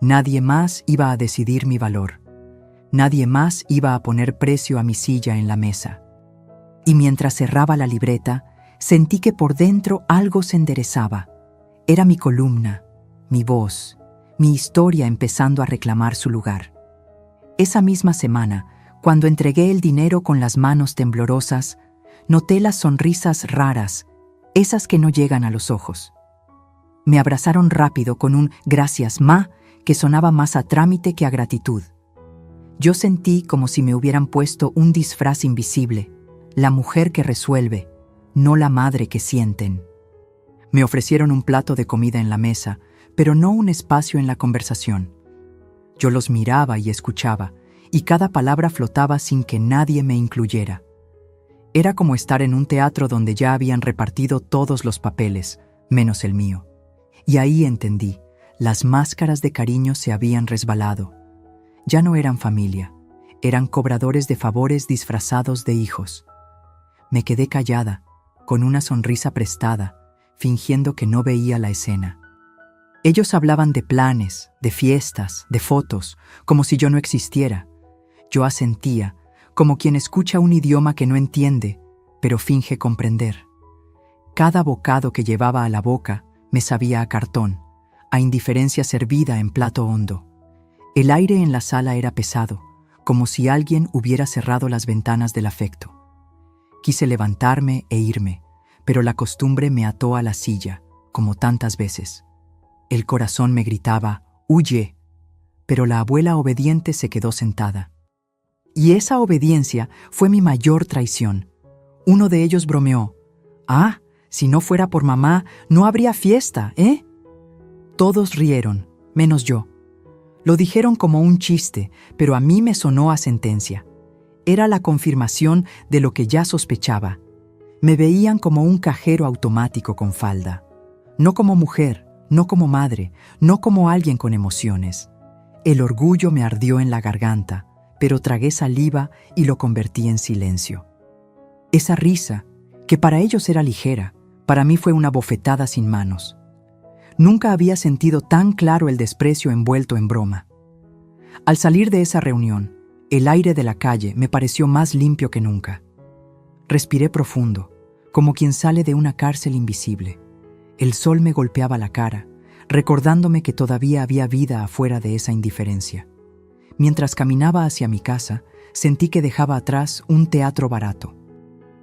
Nadie más iba a decidir mi valor. Nadie más iba a poner precio a mi silla en la mesa. Y mientras cerraba la libreta, sentí que por dentro algo se enderezaba. Era mi columna, mi voz, mi historia empezando a reclamar su lugar. Esa misma semana, cuando entregué el dinero con las manos temblorosas, noté las sonrisas raras, esas que no llegan a los ojos. Me abrazaron rápido con un «gracias, ma», que sonaba más a trámite que a gratitud. Yo sentí como si me hubieran puesto un disfraz invisible, la mujer que resuelve, no la madre que sienten. Me ofrecieron un plato de comida en la mesa, pero no un espacio en la conversación. Yo los miraba y escuchaba, y cada palabra flotaba sin que nadie me incluyera. Era como estar en un teatro donde ya habían repartido todos los papeles, menos el mío. Y ahí entendí, las máscaras de cariño se habían resbalado. Ya no eran familia, eran cobradores de favores disfrazados de hijos. Me quedé callada, con una sonrisa prestada, fingiendo que no veía la escena. Ellos hablaban de planes, de fiestas, de fotos, como si yo no existiera. Yo asentía, como quien escucha un idioma que no entiende, pero finge comprender. Cada bocado que llevaba a la boca me sabía a cartón, a indiferencia servida en plato hondo. El aire en la sala era pesado, como si alguien hubiera cerrado las ventanas del afecto. Quise levantarme e irme, pero la costumbre me ató a la silla, como tantas veces. El corazón me gritaba, «¡Huye!», pero la abuela obediente se quedó sentada. Y esa obediencia fue mi mayor traición. Uno de ellos bromeó, «Ah, si no fuera por mamá, no habría fiesta, ¿eh?». Todos rieron, menos yo. Lo dijeron como un chiste, pero a mí me sonó a sentencia. Era la confirmación de lo que ya sospechaba. Me veían como un cajero automático con falda. No como mujer, no como madre, no como alguien con emociones. El orgullo me ardió en la garganta, pero tragué saliva y lo convertí en silencio. Esa risa, que para ellos era ligera, para mí fue una bofetada sin manos. Nunca había sentido tan claro el desprecio envuelto en broma. Al salir de esa reunión, el aire de la calle me pareció más limpio que nunca. Respiré profundo, como quien sale de una cárcel invisible. El sol me golpeaba la cara, recordándome que todavía había vida afuera de esa indiferencia. Mientras caminaba hacia mi casa, sentí que dejaba atrás un teatro barato.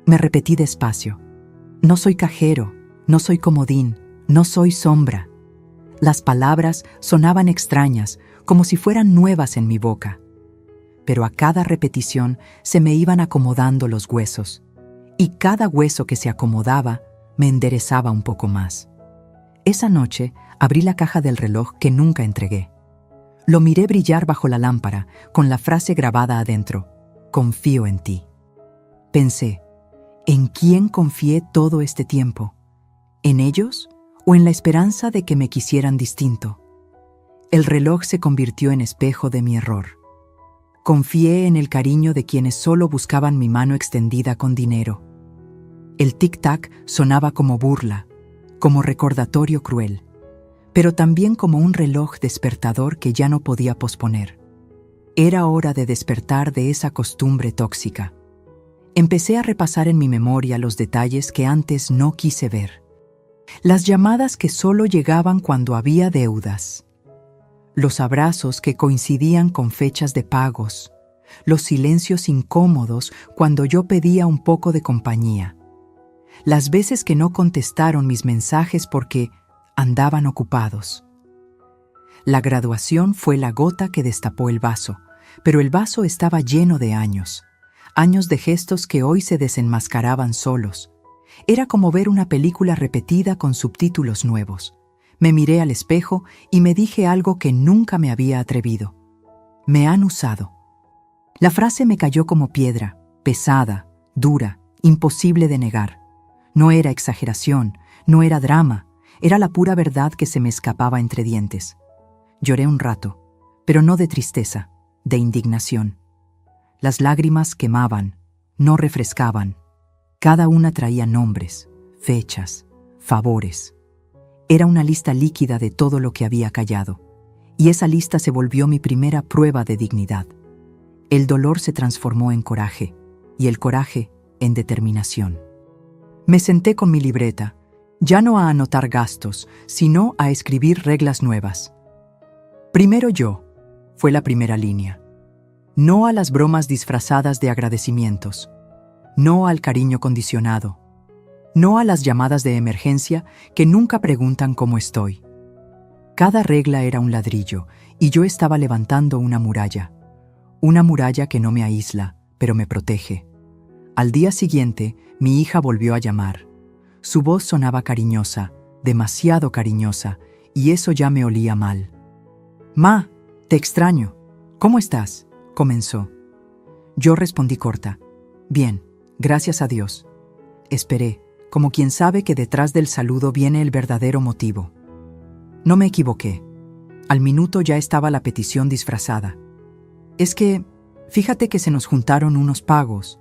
Me repetí despacio, «No soy cajero, no soy comodín, no soy sombra». Las palabras sonaban extrañas, como si fueran nuevas en mi boca. Pero a cada repetición se me iban acomodando los huesos, y cada hueso que se acomodaba me enderezaba un poco más. Esa noche abrí la caja del reloj que nunca entregué. Lo miré brillar bajo la lámpara, con la frase grabada adentro, «Confío en ti». Pensé, ¿en quién confié todo este tiempo? ¿En ellos o en la esperanza de que me quisieran distinto? El reloj se convirtió en espejo de mi error. Confié en el cariño de quienes solo buscaban mi mano extendida con dinero. El tic-tac sonaba como burla, como recordatorio cruel, pero también como un reloj despertador que ya no podía posponer. Era hora de despertar de esa costumbre tóxica. Empecé a repasar en mi memoria los detalles que antes no quise ver. Las llamadas que solo llegaban cuando había deudas. Los abrazos que coincidían con fechas de pagos. Los silencios incómodos cuando yo pedía un poco de compañía. Las veces que no contestaron mis mensajes porque andaban ocupados. La graduación fue la gota que destapó el vaso, pero el vaso estaba lleno de años. Años de gestos que hoy se desenmascaraban solos. Era como ver una película repetida con subtítulos nuevos. Me miré al espejo y me dije algo que nunca me había atrevido. Me han usado. La frase me cayó como piedra, pesada, dura, imposible de negar. No era exageración, no era drama, era la pura verdad que se me escapaba entre dientes. Lloré un rato, pero no de tristeza, de indignación. Las lágrimas quemaban, no refrescaban. Cada una traía nombres, fechas, favores. Era una lista líquida de todo lo que había callado, y esa lista se volvió mi primera prueba de dignidad. El dolor se transformó en coraje, y el coraje en determinación. Me senté con mi libreta, ya no a anotar gastos, sino a escribir reglas nuevas. Primero yo, fue la primera línea. No a las bromas disfrazadas de agradecimientos. No al cariño condicionado. No a las llamadas de emergencia que nunca preguntan cómo estoy. Cada regla era un ladrillo y yo estaba levantando una muralla. Una muralla que no me aísla, pero me protege. Al día siguiente, mi hija volvió a llamar. Su voz sonaba cariñosa, demasiado cariñosa, y eso ya me olía mal. «Ma, te extraño. ¿Cómo estás?», comenzó. Yo respondí corta. «Bien, gracias a Dios». Esperé, como quien sabe que detrás del saludo viene el verdadero motivo. No me equivoqué. Al minuto ya estaba la petición disfrazada. «Es que, fíjate que se nos juntaron unos pagos».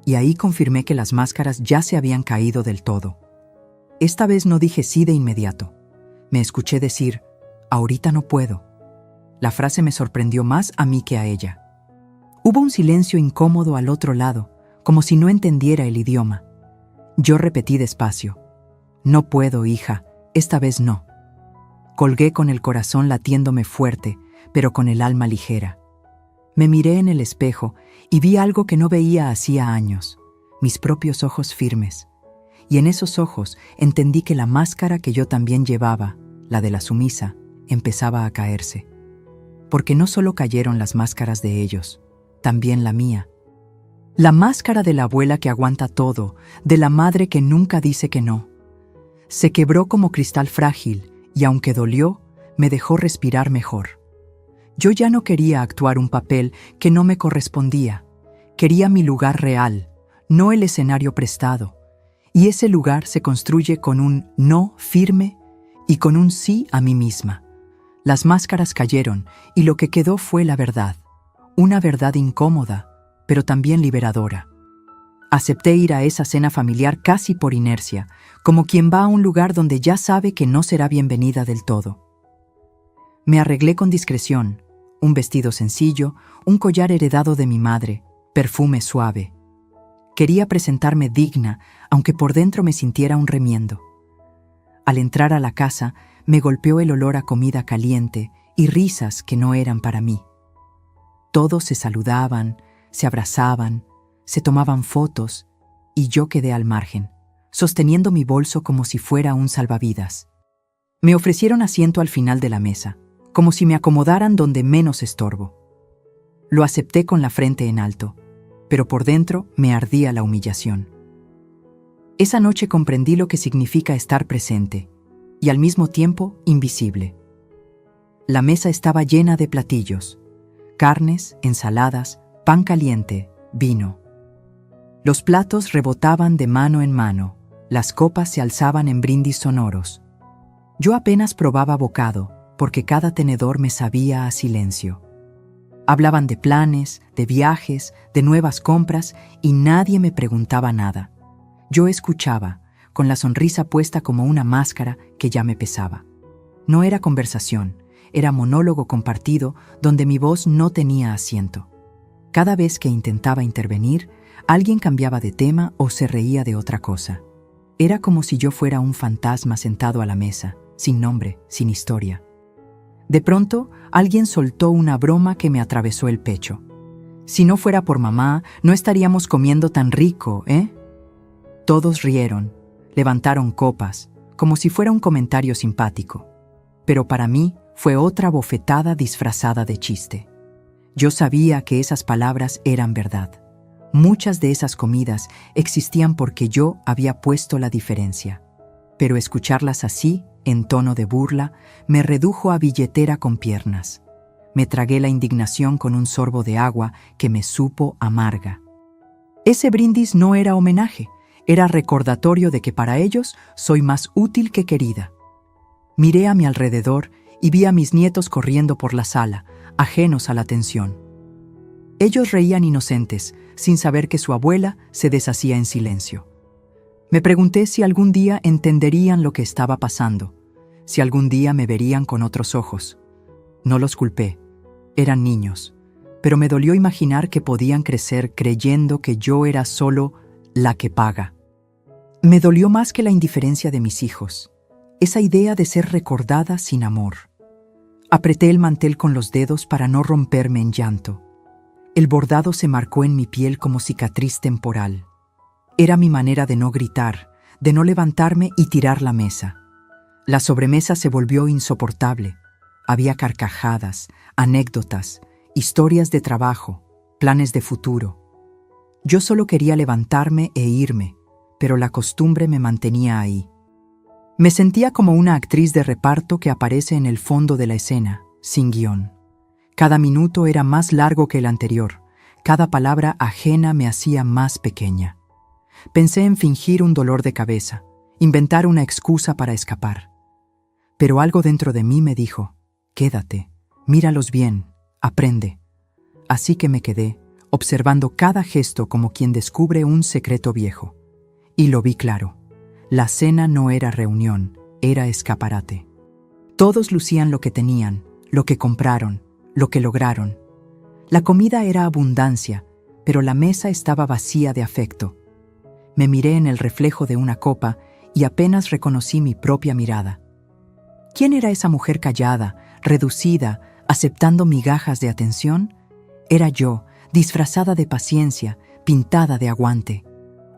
Y ahí confirmé que las máscaras ya se habían caído del todo. Esta vez no dije sí de inmediato. Me escuché decir, «ahorita no puedo». La frase me sorprendió más a mí que a ella. Hubo un silencio incómodo al otro lado, como si no entendiera el idioma. Yo repetí despacio, «No puedo, hija, esta vez no». Colgué con el corazón latiéndome fuerte, pero con el alma ligera. Me miré en el espejo y vi algo que no veía hacía años, mis propios ojos firmes. Y en esos ojos entendí que la máscara que yo también llevaba, la de la sumisa, empezaba a caerse. Porque no solo cayeron las máscaras de ellos, también la mía. La máscara de la abuela que aguanta todo, de la madre que nunca dice que no. Se quebró como cristal frágil y aunque dolió, me dejó respirar mejor. Yo ya no quería actuar un papel que no me correspondía. Quería mi lugar real, no el escenario prestado. Y ese lugar se construye con un no firme y con un sí a mí misma. Las máscaras cayeron y lo que quedó fue la verdad. Una verdad incómoda, pero también liberadora. Acepté ir a esa cena familiar casi por inercia, como quien va a un lugar donde ya sabe que no será bienvenida del todo. Me arreglé con discreción, un vestido sencillo, un collar heredado de mi madre, perfume suave. Quería presentarme digna, aunque por dentro me sintiera un remiendo. Al entrar a la casa, me golpeó el olor a comida caliente y risas que no eran para mí. Todos se saludaban, se abrazaban, se tomaban fotos, y yo quedé al margen, sosteniendo mi bolso como si fuera un salvavidas. Me ofrecieron asiento al final de la mesa, como si me acomodaran donde menos estorbo. Lo acepté con la frente en alto, pero por dentro me ardía la humillación. Esa noche comprendí lo que significa estar presente, y al mismo tiempo invisible. La mesa estaba llena de platillos, carnes, ensaladas, pan caliente, vino. Los platos rebotaban de mano en mano, las copas se alzaban en brindis sonoros. Yo apenas probaba bocado, porque cada tenedor me sabía a silencio. Hablaban de planes, de viajes, de nuevas compras, y nadie me preguntaba nada. Yo escuchaba, con la sonrisa puesta como una máscara que ya me pesaba. No era conversación, era monólogo compartido donde mi voz no tenía asiento. Cada vez que intentaba intervenir, alguien cambiaba de tema o se reía de otra cosa. Era como si yo fuera un fantasma sentado a la mesa, sin nombre, sin historia. De pronto, alguien soltó una broma que me atravesó el pecho. Si no fuera por mamá, no estaríamos comiendo tan rico, ¿eh? Todos rieron, levantaron copas, como si fuera un comentario simpático. Pero para mí fue otra bofetada disfrazada de chiste. Yo sabía que esas palabras eran verdad. Muchas de esas comidas existían porque yo había puesto la diferencia. Pero escucharlas así, en tono de burla, me redujo a billetera con piernas. Me tragué la indignación con un sorbo de agua que me supo amarga. Ese brindis no era homenaje, era recordatorio de que para ellos soy más útil que querida. Miré a mi alrededor y vi a mis nietos corriendo por la sala, ajenos a la atención. Ellos reían inocentes, sin saber que su abuela se deshacía en silencio. Me pregunté si algún día entenderían lo que estaba pasando, si algún día me verían con otros ojos. No los culpé, eran niños, pero me dolió imaginar que podían crecer creyendo que yo era solo la que paga. Me dolió más que la indiferencia de mis hijos, esa idea de ser recordada sin amor. Apreté el mantel con los dedos para no romperme en llanto. El bordado se marcó en mi piel como cicatriz temporal. Era mi manera de no gritar, de no levantarme y tirar la mesa. La sobremesa se volvió insoportable. Había carcajadas, anécdotas, historias de trabajo, planes de futuro. Yo solo quería levantarme e irme, pero la costumbre me mantenía ahí. Me sentía como una actriz de reparto que aparece en el fondo de la escena, sin guión. Cada minuto era más largo que el anterior. Cada palabra ajena me hacía más pequeña. Pensé en fingir un dolor de cabeza, inventar una excusa para escapar. Pero algo dentro de mí me dijo, quédate, míralos bien, aprende. Así que me quedé, observando cada gesto como quien descubre un secreto viejo. Y lo vi claro. La cena no era reunión, era escaparate. Todos lucían lo que tenían, lo que compraron, lo que lograron. La comida era abundancia, pero la mesa estaba vacía de afecto. Me miré en el reflejo de una copa y apenas reconocí mi propia mirada. ¿Quién era esa mujer callada, reducida, aceptando migajas de atención? Era yo, disfrazada de paciencia, pintada de aguante.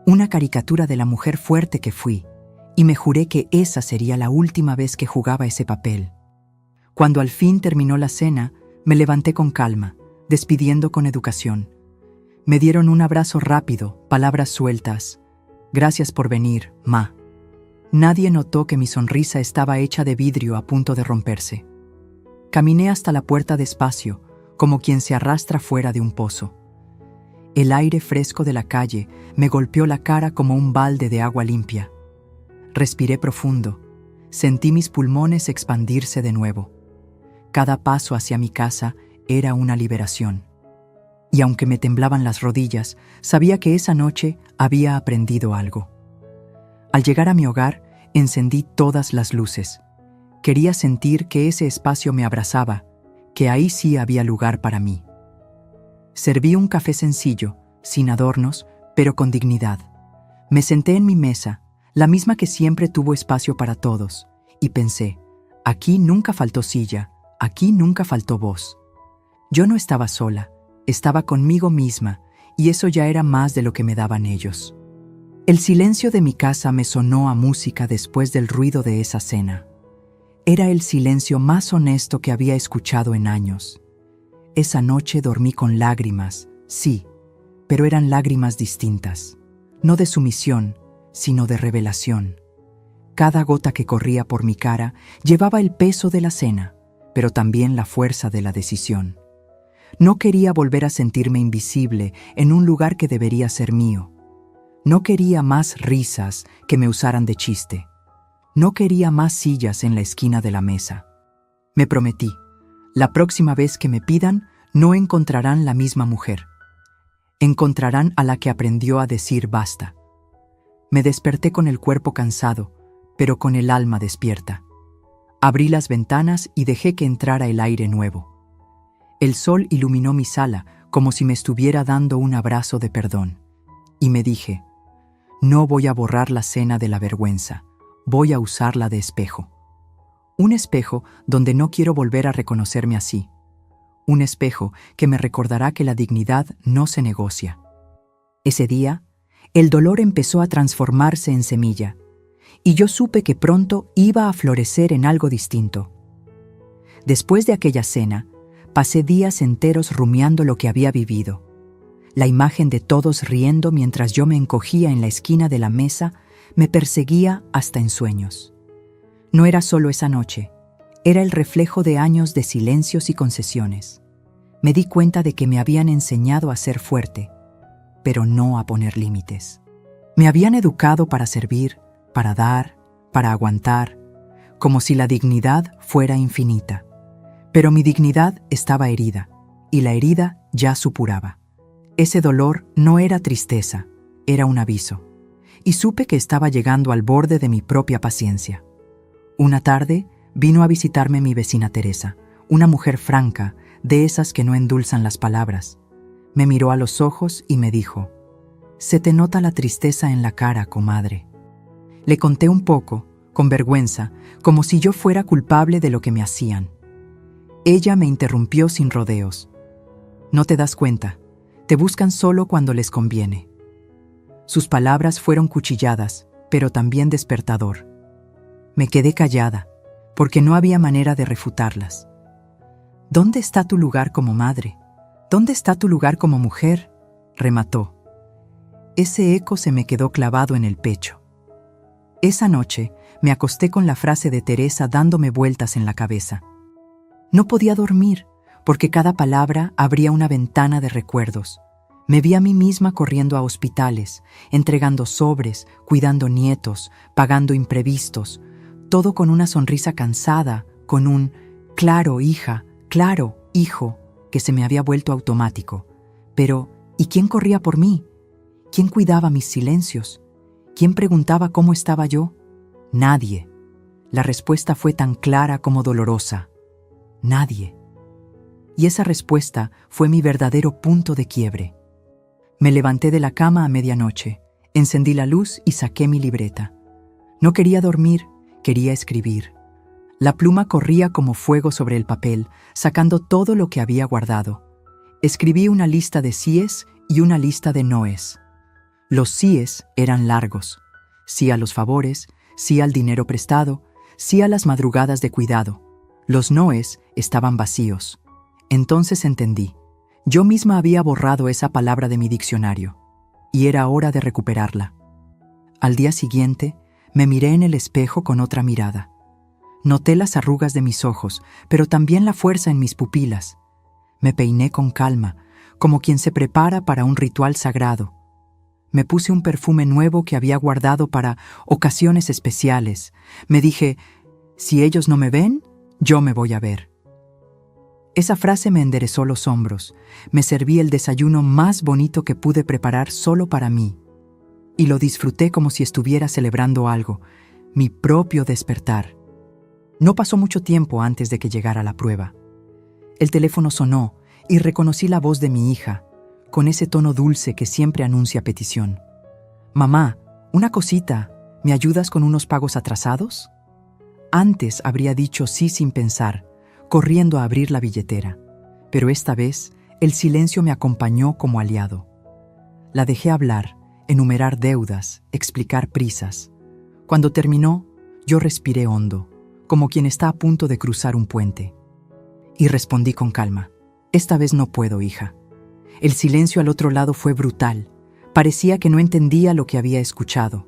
Una caricatura de la mujer fuerte que fui, y me juré que esa sería la última vez que jugaba ese papel. Cuando al fin terminó la cena, me levanté con calma, despidiendo con educación. Me dieron un abrazo rápido, palabras sueltas. Gracias por venir, ma. Nadie notó que mi sonrisa estaba hecha de vidrio a punto de romperse. Caminé hasta la puerta despacio, como quien se arrastra fuera de un pozo. El aire fresco de la calle me golpeó la cara como un balde de agua limpia. Respiré profundo. Sentí mis pulmones expandirse de nuevo. Cada paso hacia mi casa era una liberación. Y aunque me temblaban las rodillas, sabía que esa noche había aprendido algo. Al llegar a mi hogar, encendí todas las luces. Quería sentir que ese espacio me abrazaba, que ahí sí había lugar para mí. Serví un café sencillo, sin adornos, pero con dignidad. Me senté en mi mesa, la misma que siempre tuvo espacio para todos, y pensé, aquí nunca faltó silla, aquí nunca faltó voz. Yo no estaba sola, estaba conmigo misma, y eso ya era más de lo que me daban ellos. El silencio de mi casa me sonó a música después del ruido de esa cena. Era el silencio más honesto que había escuchado en años. Esa noche dormí con lágrimas, sí, pero eran lágrimas distintas, no de sumisión, sino de revelación. Cada gota que corría por mi cara llevaba el peso de la cena, pero también la fuerza de la decisión. No quería volver a sentirme invisible en un lugar que debería ser mío. No quería más risas que me usaran de chiste. No quería más sillas en la esquina de la mesa. Me prometí, la próxima vez que me pidan, no encontrarán la misma mujer. Encontrarán a la que aprendió a decir basta. Me desperté con el cuerpo cansado, pero con el alma despierta. Abrí las ventanas y dejé que entrara el aire nuevo. El sol iluminó mi sala como si me estuviera dando un abrazo de perdón. Y me dije, no voy a borrar la cena de la vergüenza, voy a usarla de espejo. Un espejo donde no quiero volver a reconocerme así. Un espejo que me recordará que la dignidad no se negocia. Ese día, el dolor empezó a transformarse en semilla, y yo supe que pronto iba a florecer en algo distinto. Después de aquella cena, pasé días enteros rumiando lo que había vivido. La imagen de todos riendo mientras yo me encogía en la esquina de la mesa me perseguía hasta en sueños. No era solo esa noche, era el reflejo de años de silencios y concesiones. Me di cuenta de que me habían enseñado a ser fuerte, pero no a poner límites. Me habían educado para servir, para dar, para aguantar, como si la dignidad fuera infinita. Pero mi dignidad estaba herida, y la herida ya supuraba. Ese dolor no era tristeza, era un aviso, y supe que estaba llegando al borde de mi propia paciencia. Una tarde vino a visitarme mi vecina Teresa, una mujer franca, de esas que no endulzan las palabras. Me miró a los ojos y me dijo: «Se te nota la tristeza en la cara, comadre». Le conté un poco, con vergüenza, como si yo fuera culpable de lo que me hacían. Ella me interrumpió sin rodeos. «No te das cuenta, te buscan solo cuando les conviene». Sus palabras fueron cuchilladas, pero también despertador. Me quedé callada, porque no había manera de refutarlas. «¿Dónde está tu lugar como madre? ¿Dónde está tu lugar como mujer?», remató. Ese eco se me quedó clavado en el pecho. Esa noche me acosté con la frase de Teresa dándome vueltas en la cabeza. No podía dormir, porque cada palabra abría una ventana de recuerdos. Me vi a mí misma corriendo a hospitales, entregando sobres, cuidando nietos, pagando imprevistos, todo con una sonrisa cansada, con un «claro, hija, claro, hijo», que se me había vuelto automático. Pero, ¿y quién corría por mí? ¿Quién cuidaba mis silencios? ¿Quién preguntaba cómo estaba yo? Nadie. La respuesta fue tan clara como dolorosa. Nadie. Y esa respuesta fue mi verdadero punto de quiebre. Me levanté de la cama a medianoche, encendí la luz y saqué mi libreta. No quería dormir, quería escribir. La pluma corría como fuego sobre el papel, sacando todo lo que había guardado. Escribí una lista de síes y una lista de noes. Los síes eran largos. Sí a los favores, sí al dinero prestado, sí a las madrugadas de cuidado. Los noes estaban vacíos. Entonces entendí. Yo misma había borrado esa palabra de mi diccionario, y era hora de recuperarla. Al día siguiente, me miré en el espejo con otra mirada. Noté las arrugas de mis ojos, pero también la fuerza en mis pupilas. Me peiné con calma, como quien se prepara para un ritual sagrado. Me puse un perfume nuevo que había guardado para ocasiones especiales. Me dije: «Si ellos no me ven, yo me voy a ver». Esa frase me enderezó los hombros. Me serví el desayuno más bonito que pude preparar solo para mí. Y lo disfruté como si estuviera celebrando algo, mi propio despertar. No pasó mucho tiempo antes de que llegara la prueba. El teléfono sonó y reconocí la voz de mi hija, con ese tono dulce que siempre anuncia petición. «Mamá, una cosita, ¿me ayudas con unos pagos atrasados?». Antes habría dicho sí sin pensar, corriendo a abrir la billetera, pero esta vez el silencio me acompañó como aliado. La dejé hablar, enumerar deudas, explicar prisas. Cuando terminó, yo respiré hondo, como quien está a punto de cruzar un puente. Y respondí con calma: «Esta vez no puedo, hija». El silencio al otro lado fue brutal. Parecía que no entendía lo que había escuchado.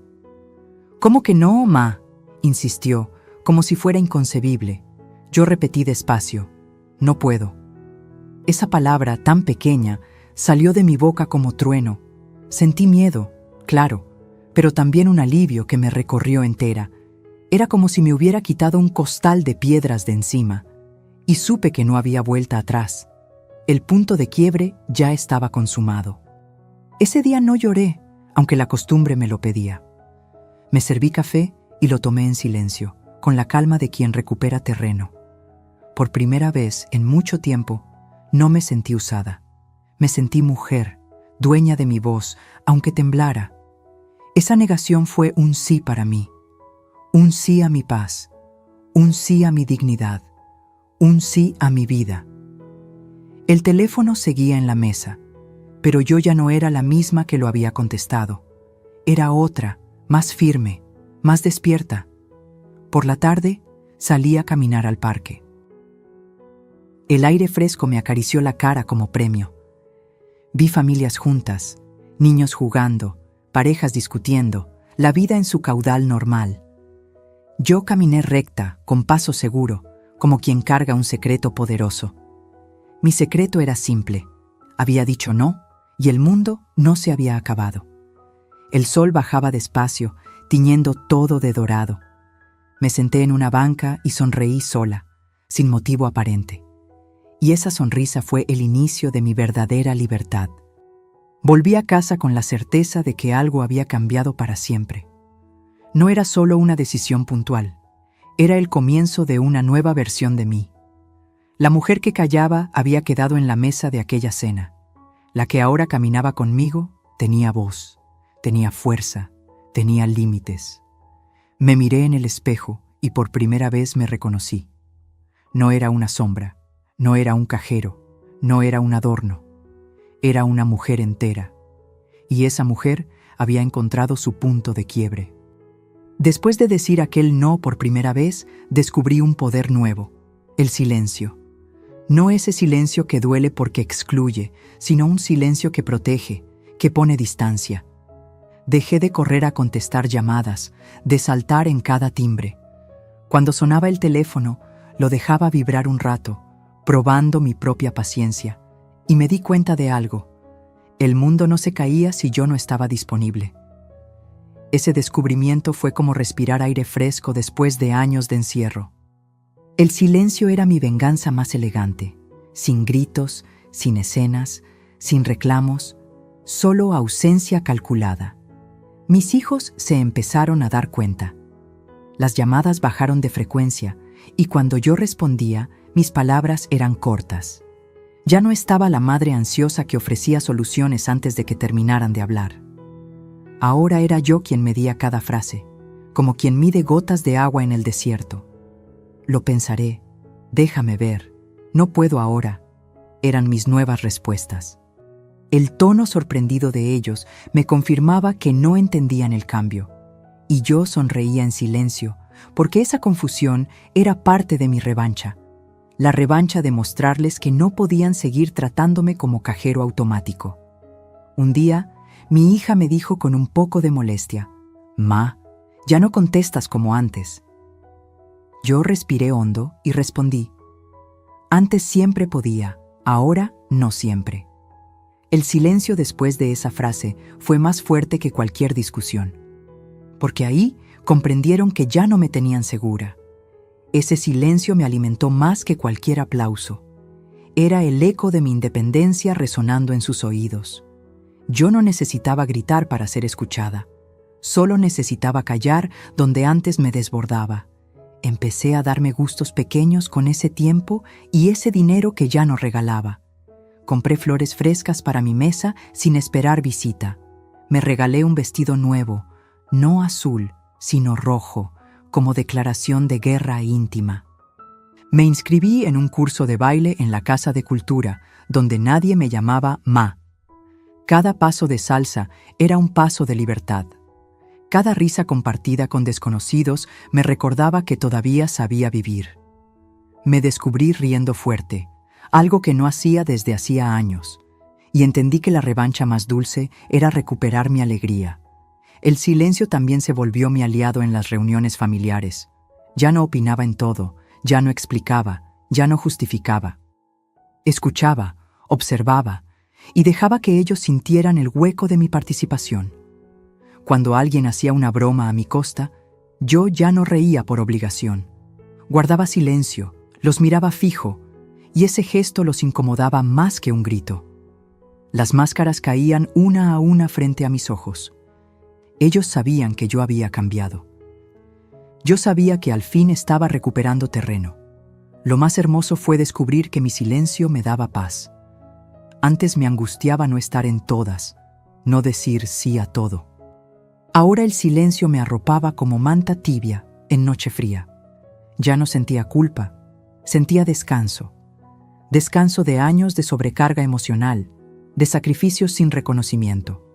«¿Cómo que no, ma?», insistió, como si fuera inconcebible. Yo repetí despacio: «No puedo». Esa palabra tan pequeña salió de mi boca como trueno. Sentí miedo, claro, pero también un alivio que me recorrió entera. Era como si me hubiera quitado un costal de piedras de encima, y supe que no había vuelta atrás. El punto de quiebre ya estaba consumado. Ese día no lloré, aunque la costumbre me lo pedía. Me serví café y lo tomé en silencio, con la calma de quien recupera terreno. Por primera vez en mucho tiempo, no me sentí usada. Me sentí mujer, dueña de mi voz, aunque temblara. Esa negación fue un sí para mí. Un sí a mi paz. Un sí a mi dignidad. Un sí a mi vida. El teléfono seguía en la mesa, pero yo ya no era la misma que lo había contestado. Era otra, más firme, más despierta. Por la tarde, salí a caminar al parque. El aire fresco me acarició la cara como premio. Vi familias juntas, niños jugando, parejas discutiendo, la vida en su caudal normal. Yo caminé recta, con paso seguro, como quien carga un secreto poderoso. Mi secreto era simple. Había dicho no, y el mundo no se había acabado. El sol bajaba despacio, tiñendo todo de dorado. Me senté en una banca y sonreí sola, sin motivo aparente. y esa sonrisa fue el inicio de mi verdadera libertad. Volví a casa con la certeza de que algo había cambiado para siempre. No era solo una decisión puntual, era el comienzo de una nueva versión de mí. La mujer que callaba había quedado en la mesa de aquella cena. La que ahora caminaba conmigo tenía voz, tenía fuerza, tenía límites. Me miré en el espejo y por primera vez me reconocí. No era una sombra, no era un cajero, no era un adorno. Era una mujer entera. Y esa mujer había encontrado su punto de quiebre. Después de decir aquel no por primera vez, descubrí un poder nuevo, el silencio. No ese silencio que duele porque excluye, sino un silencio que protege, que pone distancia. Dejé de correr a contestar llamadas, de saltar en cada timbre. Cuando sonaba el teléfono, lo dejaba vibrar un rato, probando mi propia paciencia, y me di cuenta de algo. El mundo no se caía si yo no estaba disponible. Ese descubrimiento fue como respirar aire fresco después de años de encierro. El silencio era mi venganza más elegante, sin gritos, sin escenas, sin reclamos, solo ausencia calculada. Mis hijos se empezaron a dar cuenta. Las llamadas bajaron de frecuencia y cuando yo respondía, mis palabras eran cortas. Ya no estaba la madre ansiosa que ofrecía soluciones antes de que terminaran de hablar. Ahora era yo quien medía cada frase, como quien mide gotas de agua en el desierto. Lo pensaré, déjame ver, no puedo ahora, eran mis nuevas respuestas. El tono sorprendido de ellos me confirmaba que no entendían el cambio, y yo sonreía en silencio, porque esa confusión era parte de mi revancha. La revancha de mostrarles que no podían seguir tratándome como cajero automático. Un día, mi hija me dijo con un poco de molestia, «Ma, ya no contestas como antes». Yo respiré hondo y respondí, «Antes siempre podía, ahora no siempre». El silencio después de esa frase fue más fuerte que cualquier discusión, porque ahí comprendieron que ya no me tenían segura. Ese silencio me alimentó más que cualquier aplauso. Era el eco de mi independencia resonando en sus oídos. Yo no necesitaba gritar para ser escuchada. Solo necesitaba callar donde antes me desbordaba. Empecé a darme gustos pequeños con ese tiempo y ese dinero que ya no regalaba. Compré flores frescas para mi mesa sin esperar visita. Me regalé un vestido nuevo, no azul, sino rojo, como declaración de guerra íntima. Me inscribí en un curso de baile en la Casa de Cultura, donde nadie me llamaba Ma. Cada paso de salsa era un paso de libertad. Cada risa compartida con desconocidos me recordaba que todavía sabía vivir. Me descubrí riendo fuerte, algo que no hacía desde hacía años, y entendí que la revancha más dulce era recuperar mi alegría. El silencio también se volvió mi aliado en las reuniones familiares. Ya no opinaba en todo, ya no explicaba, ya no justificaba. Escuchaba, observaba, y dejaba que ellos sintieran el hueco de mi participación. Cuando alguien hacía una broma a mi costa, yo ya no reía por obligación. Guardaba silencio, los miraba fijo, y ese gesto los incomodaba más que un grito. Las máscaras caían una a una frente a mis ojos. Ellos sabían que yo había cambiado. Yo sabía que al fin estaba recuperando terreno. Lo más hermoso fue descubrir que mi silencio me daba paz. Antes me angustiaba no estar en todas, no decir sí a todo. Ahora el silencio me arropaba como manta tibia en noche fría. Ya no sentía culpa, sentía descanso. Descanso de años de sobrecarga emocional, de sacrificios sin reconocimiento.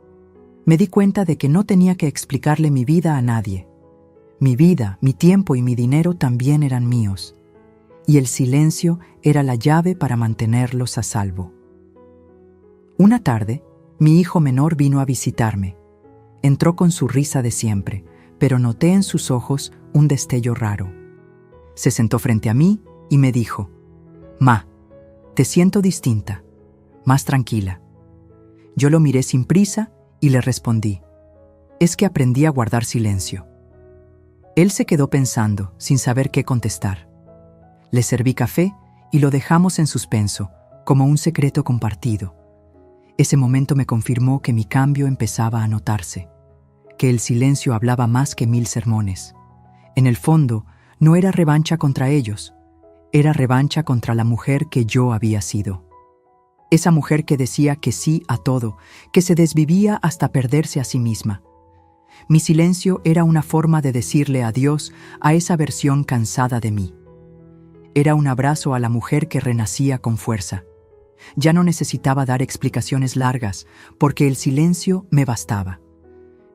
Me di cuenta de que no tenía que explicarle mi vida a nadie. Mi vida, mi tiempo y mi dinero también eran míos. Y el silencio era la llave para mantenerlos a salvo. Una tarde, mi hijo menor vino a visitarme. Entró con su risa de siempre, pero noté en sus ojos un destello raro. Se sentó frente a mí y me dijo, «Ma, te siento distinta, más tranquila». Yo lo miré sin prisa y le respondí, «Es que aprendí a guardar silencio». Él se quedó pensando, sin saber qué contestar. Le serví café y lo dejamos en suspenso, como un secreto compartido. Ese momento me confirmó que mi cambio empezaba a notarse, que el silencio hablaba más que 1000 sermones. En el fondo, no era revancha contra ellos, era revancha contra la mujer que yo había sido. Esa mujer que decía que sí a todo, que se desvivía hasta perderse a sí misma. Mi silencio era una forma de decirle adiós a esa versión cansada de mí. Era un abrazo a la mujer que renacía con fuerza. Ya no necesitaba dar explicaciones largas, porque el silencio me bastaba.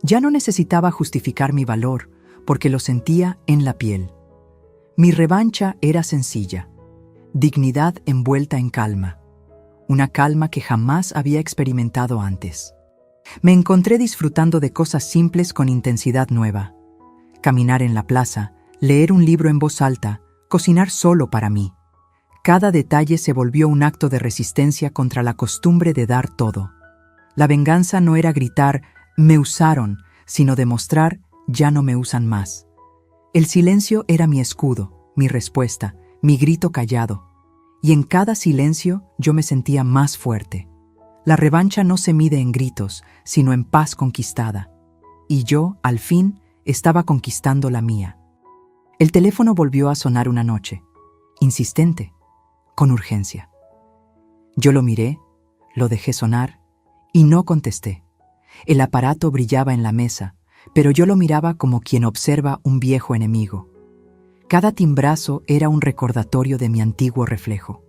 Ya no necesitaba justificar mi valor, porque lo sentía en la piel. Mi revancha era sencilla, dignidad envuelta en calma, una calma que jamás había experimentado antes. Me encontré disfrutando de cosas simples con intensidad nueva. Caminar en la plaza, leer un libro en voz alta, cocinar solo para mí. Cada detalle se volvió un acto de resistencia contra la costumbre de dar todo. La venganza no era gritar, me usaron, sino demostrar, ya no me usan más. El silencio era mi escudo, mi respuesta, mi grito callado. Y en cada silencio yo me sentía más fuerte. La revancha no se mide en gritos, sino en paz conquistada. Y yo, al fin, estaba conquistando la mía. El teléfono volvió a sonar una noche, insistente, con urgencia. Yo lo miré, lo dejé sonar y no contesté. El aparato brillaba en la mesa, pero yo lo miraba como quien observa un viejo enemigo. Cada timbrazo era un recordatorio de mi antiguo reflejo.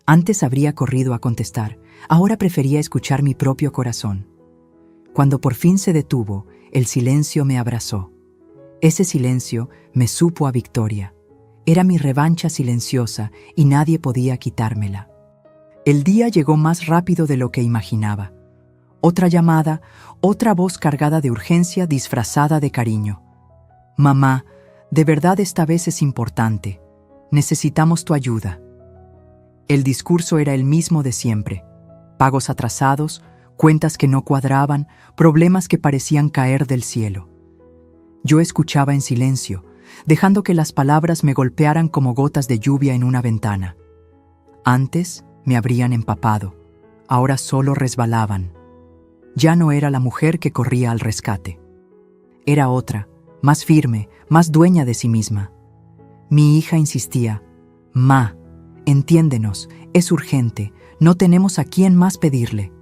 Antes habría corrido a contestar, ahora prefería escuchar mi propio corazón. Cuando por fin se detuvo, el silencio me abrazó. Ese silencio me supo a victoria. Era mi revancha silenciosa y nadie podía quitármela. El día llegó más rápido de lo que imaginaba. Otra llamada, otra voz cargada de urgencia disfrazada de cariño. Mamá, de verdad esta vez es importante. Necesitamos tu ayuda. El discurso era el mismo de siempre. Pagos atrasados, cuentas que no cuadraban, problemas que parecían caer del cielo. Yo escuchaba en silencio, dejando que las palabras me golpearan como gotas de lluvia en una ventana. Antes me habrían empapado, ahora solo resbalaban. Ya no era la mujer que corría al rescate. Era otra, más firme, más dueña de sí misma. Mi hija insistía, «Ma, entiéndenos, es urgente, no tenemos a quién más pedirle».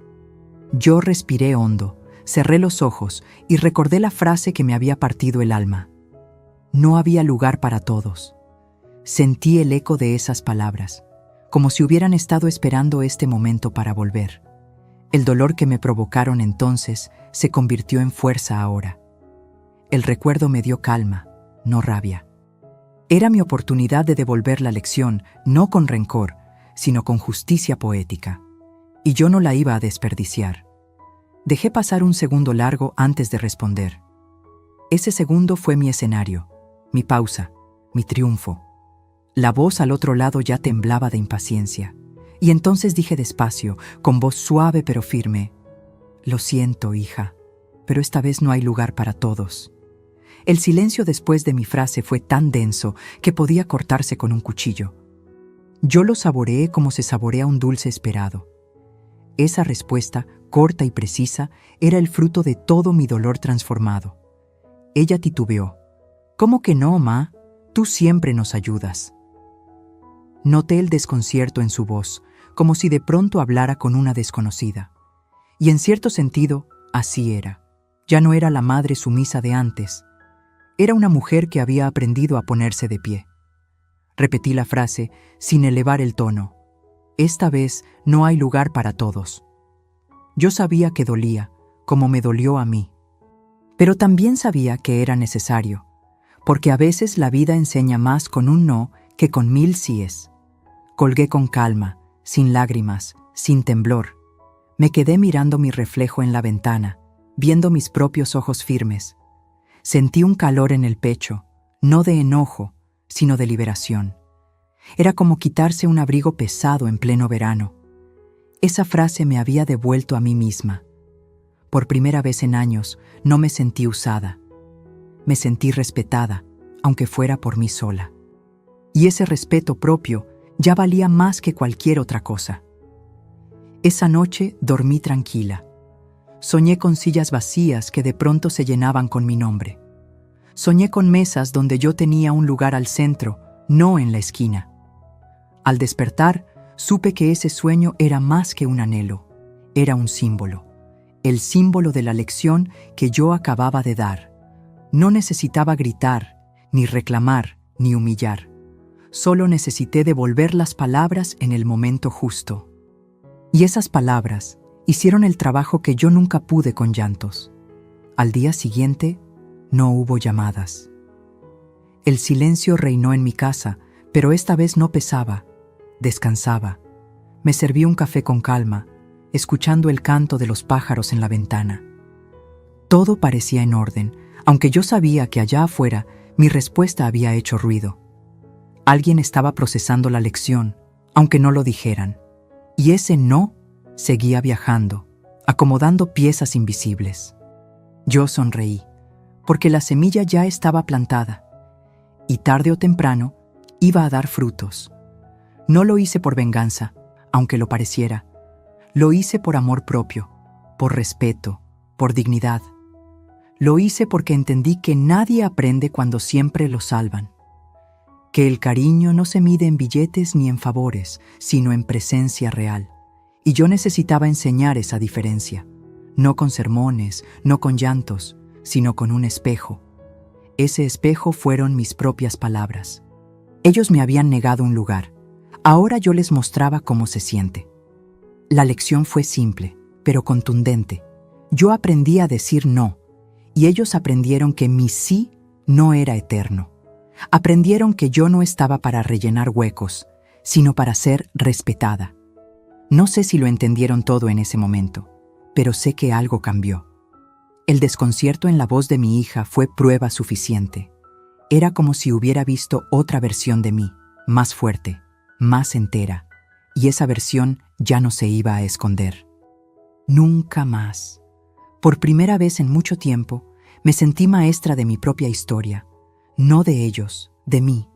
Yo respiré hondo, cerré los ojos y recordé la frase que me había partido el alma. No había lugar para todos. Sentí el eco de esas palabras, como si hubieran estado esperando este momento para volver. El dolor que me provocaron entonces se convirtió en fuerza ahora. El recuerdo me dio calma, no rabia. Era mi oportunidad de devolver la lección, no con rencor, sino con justicia poética. Y yo no la iba a desperdiciar. Dejé pasar un segundo largo antes de responder. Ese segundo fue mi escenario, mi pausa, mi triunfo. La voz al otro lado ya temblaba de impaciencia. Y entonces dije despacio, con voz suave pero firme, «Lo siento, hija, pero esta vez no hay lugar para todos». El silencio después de mi frase fue tan denso que podía cortarse con un cuchillo. Yo lo saboreé como se saborea un dulce esperado. Esa respuesta, corta y precisa, era el fruto de todo mi dolor transformado. Ella titubeó. «¿Cómo que no, ma? Tú siempre nos ayudas». Noté el desconcierto en su voz, como si de pronto hablara con una desconocida. Y en cierto sentido, así era. Ya no era la madre sumisa de antes. Era una mujer que había aprendido a ponerse de pie. Repetí la frase sin elevar el tono. Esta vez no hay lugar para todos. Yo sabía que dolía, como me dolió a mí. Pero también sabía que era necesario, porque a veces la vida enseña más con un no que con 1000 síes. Colgué con calma, sin lágrimas, sin temblor. Me quedé mirando mi reflejo en la ventana, viendo mis propios ojos firmes. Sentí un calor en el pecho, no de enojo, sino de liberación. Era como quitarse un abrigo pesado en pleno verano. Esa frase me había devuelto a mí misma. Por primera vez en años, no me sentí usada. Me sentí respetada, aunque fuera por mí sola. Y ese respeto propio ya valía más que cualquier otra cosa. Esa noche dormí tranquila. Soñé con sillas vacías que de pronto se llenaban con mi nombre. Soñé con mesas donde yo tenía un lugar al centro, no en la esquina. Al despertar, supe que ese sueño era más que un anhelo, era un símbolo. El símbolo de la lección que yo acababa de dar. No necesitaba gritar, ni reclamar, ni humillar. Solo necesité devolver las palabras en el momento justo. Y esas palabras hicieron el trabajo que yo nunca pude con llantos. Al día siguiente, no hubo llamadas. El silencio reinó en mi casa, pero esta vez no pesaba, descansaba. Me serví un café con calma, escuchando el canto de los pájaros en la ventana. Todo parecía en orden, aunque yo sabía que allá afuera mi respuesta había hecho ruido. Alguien estaba procesando la lección, aunque no lo dijeran, y ese no seguía viajando, acomodando piezas invisibles. Yo sonreí, porque la semilla ya estaba plantada, y tarde o temprano iba a dar frutos. No lo hice por venganza, aunque lo pareciera. Lo hice por amor propio, por respeto, por dignidad. Lo hice porque entendí que nadie aprende cuando siempre lo salvan. Que el cariño no se mide en billetes ni en favores, sino en presencia real. Y yo necesitaba enseñar esa diferencia. No con sermones, no con llantos, sino con un espejo. Ese espejo fueron mis propias palabras. Ellos me habían negado un lugar. Ahora yo les mostraba cómo se siente. La lección fue simple, pero contundente. Yo aprendí a decir no, y ellos aprendieron que mi sí no era eterno. Aprendieron que yo no estaba para rellenar huecos, sino para ser respetada. No sé si lo entendieron todo en ese momento, pero sé que algo cambió. El desconcierto en la voz de mi hija fue prueba suficiente. Era como si hubiera visto otra versión de mí, más fuerte, más entera, y esa versión ya no se iba a esconder. Nunca más. Por primera vez en mucho tiempo, me sentí maestra de mi propia historia, no de ellos, de mí.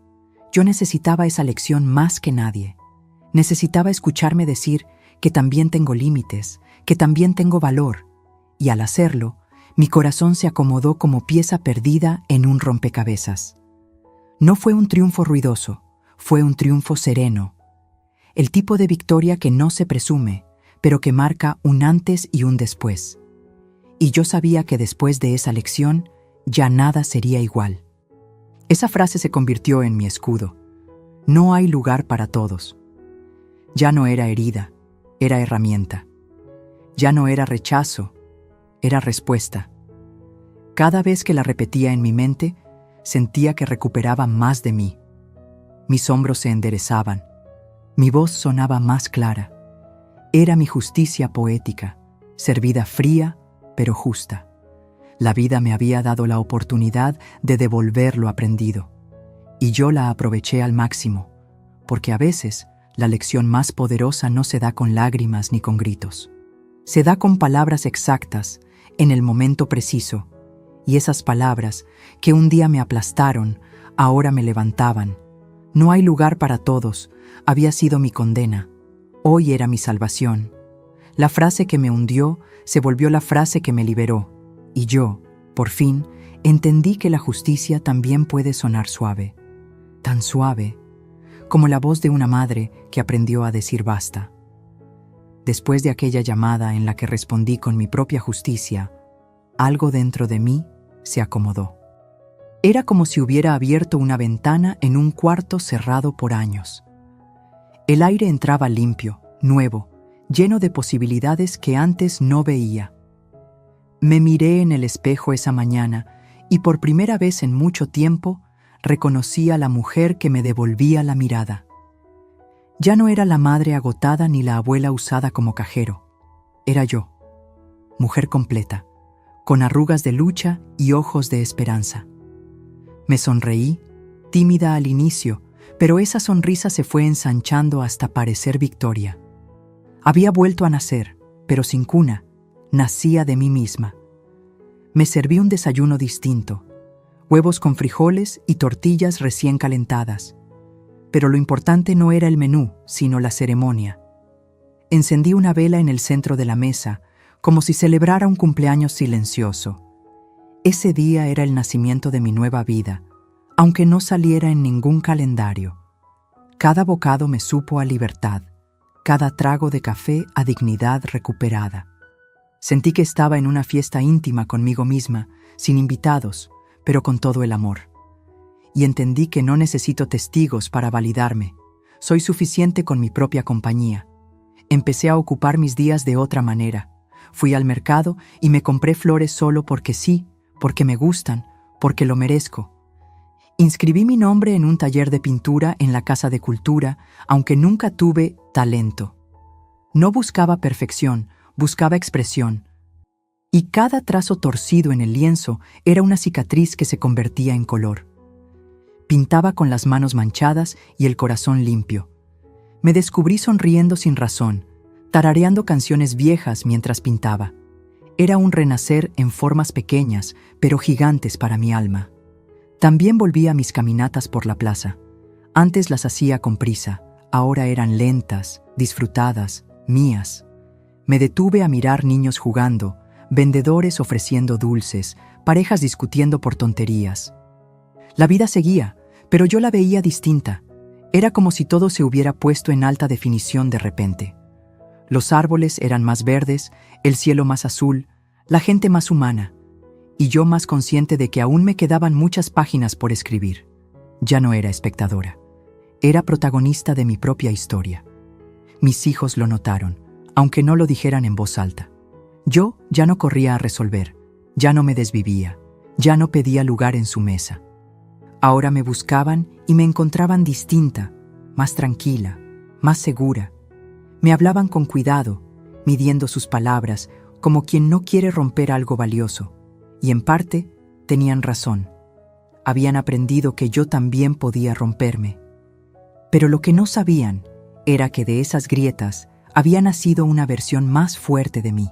Yo necesitaba esa lección más que nadie. Necesitaba escucharme decir que también tengo límites, que también tengo valor, y al hacerlo, mi corazón se acomodó como pieza perdida en un rompecabezas. No fue un triunfo ruidoso, fue un triunfo sereno. El tipo de victoria que no se presume, pero que marca un antes y un después. Y yo sabía que después de esa lección, ya nada sería igual. Esa frase se convirtió en mi escudo. No hay lugar para todos. Ya no era herida, era herramienta. Ya no era rechazo, era respuesta. Cada vez que la repetía en mi mente, sentía que recuperaba más de mí. Mis hombros se enderezaban, mi voz sonaba más clara. Era mi justicia poética, servida fría, pero justa. La vida me había dado la oportunidad de devolver lo aprendido, y yo la aproveché al máximo, porque a veces la lección más poderosa no se da con lágrimas ni con gritos. Se da con palabras exactas, en el momento preciso, y esas palabras que un día me aplastaron, ahora me levantaban. No hay lugar para todos, había sido mi condena, hoy era mi salvación. La frase que me hundió se volvió la frase que me liberó, y yo, por fin, entendí que la justicia también puede sonar suave, tan suave como la voz de una madre que aprendió a decir basta. Después de aquella llamada en la que respondí con mi propia justicia, algo dentro de mí se acomodó. Era como si hubiera abierto una ventana en un cuarto cerrado por años. El aire entraba limpio, nuevo, lleno de posibilidades que antes no veía. Me miré en el espejo esa mañana y por primera vez en mucho tiempo reconocí a la mujer que me devolvía la mirada. Ya no era la madre agotada ni la abuela usada como cajero. Era yo, mujer completa, con arrugas de lucha y ojos de esperanza. Me sonreí, tímida al inicio, pero esa sonrisa se fue ensanchando hasta parecer victoria. Había vuelto a nacer, pero sin cuna, nacía de mí misma. Me serví un desayuno distinto, huevos con frijoles y tortillas recién calentadas. pero lo importante no era el menú, sino la ceremonia. Encendí una vela en el centro de la mesa, como si celebrara un cumpleaños silencioso. Ese día era el nacimiento de mi nueva vida, aunque no saliera en ningún calendario. Cada bocado me supo a libertad, cada trago de café a dignidad recuperada. Sentí que estaba en una fiesta íntima conmigo misma, sin invitados, pero con todo el amor. Y entendí que no necesito testigos para validarme. Soy suficiente con mi propia compañía. Empecé a ocupar mis días de otra manera. Fui al mercado y me compré flores solo porque sí, porque me gustan, porque lo merezco. Inscribí mi nombre en un taller de pintura en la Casa de Cultura, aunque nunca tuve talento. No buscaba perfección, buscaba expresión. Y cada trazo torcido en el lienzo era una cicatriz que se convertía en color. Pintaba con las manos manchadas y el corazón limpio. Me descubrí sonriendo sin razón, tarareando canciones viejas mientras pintaba. Era un renacer en formas pequeñas, pero gigantes para mi alma. También volví a mis caminatas por la plaza. Antes las hacía con prisa, ahora eran lentas, disfrutadas, mías. Me detuve a mirar niños jugando, vendedores ofreciendo dulces, parejas discutiendo por tonterías. La vida seguía, pero yo la veía distinta. Era como si todo se hubiera puesto en alta definición de repente. Los árboles eran más verdes, el cielo más azul, la gente más humana, y yo más consciente de que aún me quedaban muchas páginas por escribir. Ya no era espectadora. Era protagonista de mi propia historia. Mis hijos lo notaron, aunque no lo dijeran en voz alta. Yo ya no corría a resolver, ya no me desvivía, ya no pedía lugar en su mesa. Ahora me buscaban y me encontraban distinta, más tranquila, más segura. Me hablaban con cuidado, midiendo sus palabras, como quien no quiere romper algo valioso. Y en parte, tenían razón. Habían aprendido que yo también podía romperme. Pero lo que no sabían era que de esas grietas había nacido una versión más fuerte de mí.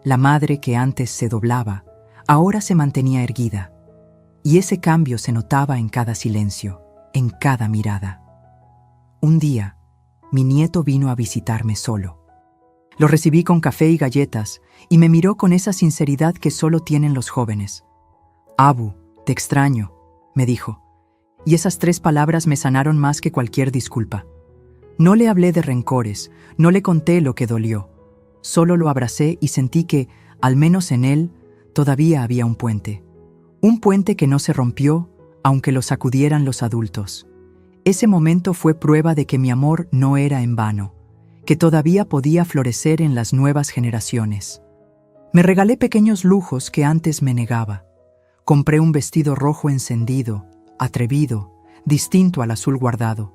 La madre que antes se doblaba, ahora se mantenía erguida. Y ese cambio se notaba en cada silencio, en cada mirada. Un día, mi nieto vino a visitarme solo. Lo recibí con café y galletas, y me miró con esa sinceridad que solo tienen los jóvenes. «Abu, te extraño», me dijo, y esas 3 palabras me sanaron más que cualquier disculpa. No le hablé de rencores, no le conté lo que dolió. Solo lo abracé y sentí que, al menos en él, todavía había un puente. Un puente que no se rompió, aunque lo sacudieran los adultos. Ese momento fue prueba de que mi amor no era en vano, que todavía podía florecer en las nuevas generaciones. Me regalé pequeños lujos que antes me negaba. Compré un vestido rojo encendido, atrevido, distinto al azul guardado.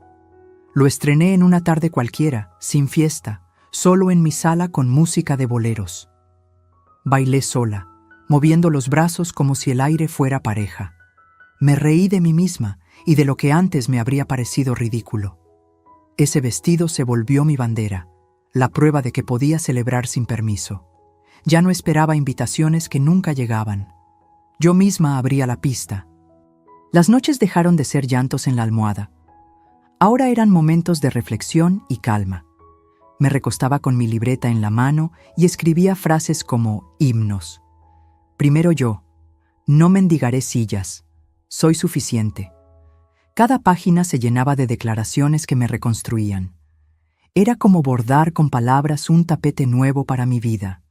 Lo estrené en una tarde cualquiera, sin fiesta, solo en mi sala con música de boleros. Bailé sola, moviendo los brazos como si el aire fuera pareja. Me reí de mí misma y de lo que antes me habría parecido ridículo. Ese vestido se volvió mi bandera, la prueba de que podía celebrar sin permiso. Ya no esperaba invitaciones que nunca llegaban. Yo misma abría la pista. Las noches dejaron de ser llantos en la almohada. Ahora eran momentos de reflexión y calma. Me recostaba con mi libreta en la mano y escribía frases como himnos. Primero yo, no mendigaré sillas, soy suficiente. Cada página se llenaba de declaraciones que me reconstruían. Era como bordar con palabras un tapete nuevo para mi vida.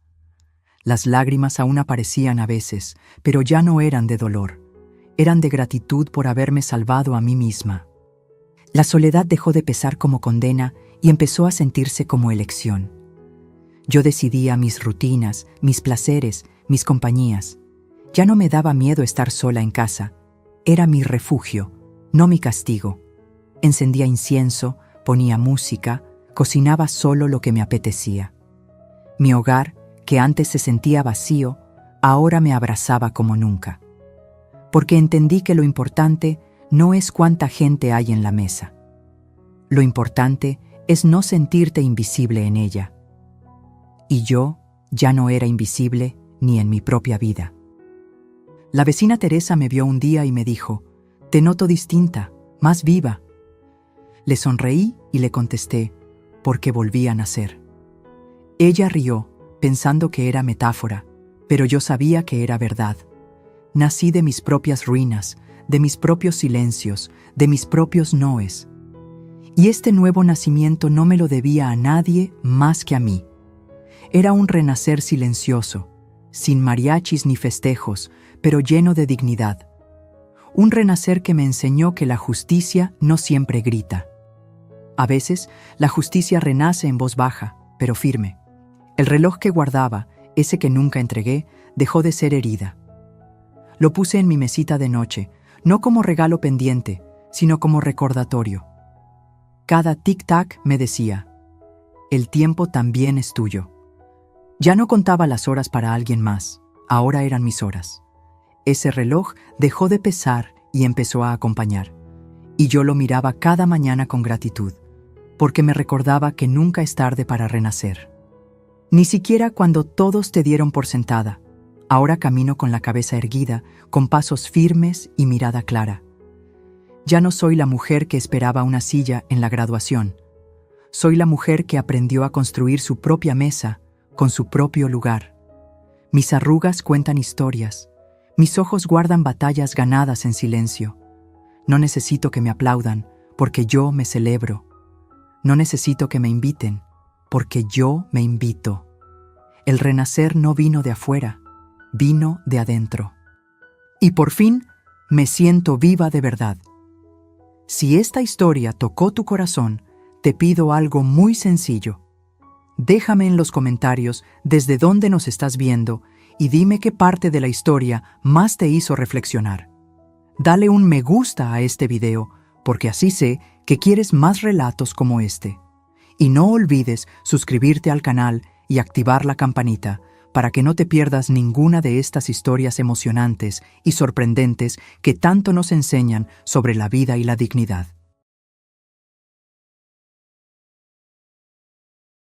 Las lágrimas aún aparecían a veces, pero ya no eran de dolor. Eran de gratitud por haberme salvado a mí misma. La soledad dejó de pesar como condena y empezó a sentirse como elección. Yo decidía mis rutinas, mis placeres, mis compañías. Ya no me daba miedo estar sola en casa. Era mi refugio, no mi castigo. Encendía incienso, ponía música, cocinaba solo lo que me apetecía. Mi hogar, que antes se sentía vacío, ahora me abrazaba como nunca. Porque entendí que lo importante no es cuánta gente hay en la mesa. Lo importante es no sentirte invisible en ella. Y yo ya no era invisible ni en mi propia vida. La vecina Teresa me vio un día y me dijo: «Te noto distinta, más viva». Le sonreí y le contesté, porque volví a nacer. Ella rió, pensando que era metáfora, pero yo sabía que era verdad. Nací de mis propias ruinas, de mis propios silencios, de mis propios noes. Y este nuevo nacimiento no me lo debía a nadie más que a mí. Era un renacer silencioso, sin mariachis ni festejos, pero lleno de dignidad. Un renacer que me enseñó que la justicia no siempre grita. A veces, la justicia renace en voz baja, pero firme. El reloj que guardaba, ese que nunca entregué, dejó de ser herida. Lo puse en mi mesita de noche, no como regalo pendiente, sino como recordatorio. Cada tic-tac me decía, el tiempo también es tuyo. Ya no contaba las horas para alguien más, ahora eran mis horas. Ese reloj dejó de pesar y empezó a acompañar. Y yo lo miraba cada mañana con gratitud, porque me recordaba que nunca es tarde para renacer. Ni siquiera cuando todos te dieron por sentada. Ahora camino con la cabeza erguida, con pasos firmes y mirada clara. Ya no soy la mujer que esperaba una silla en la graduación. Soy la mujer que aprendió a construir su propia mesa con su propio lugar. Mis arrugas cuentan historias. Mis ojos guardan batallas ganadas en silencio. No necesito que me aplaudan, porque yo me celebro. No necesito que me inviten, porque yo me invito. El renacer no vino de afuera, vino de adentro. Y por fin, me siento viva de verdad. Si esta historia tocó tu corazón, te pido algo muy sencillo. Déjame en los comentarios desde dónde nos estás viendo y dime qué parte de la historia más te hizo reflexionar. Dale un me gusta a este video, porque así sé que quieres más relatos como este. Y no olvides suscribirte al canal y activar la campanita para que no te pierdas ninguna de estas historias emocionantes y sorprendentes que tanto nos enseñan sobre la vida y la dignidad.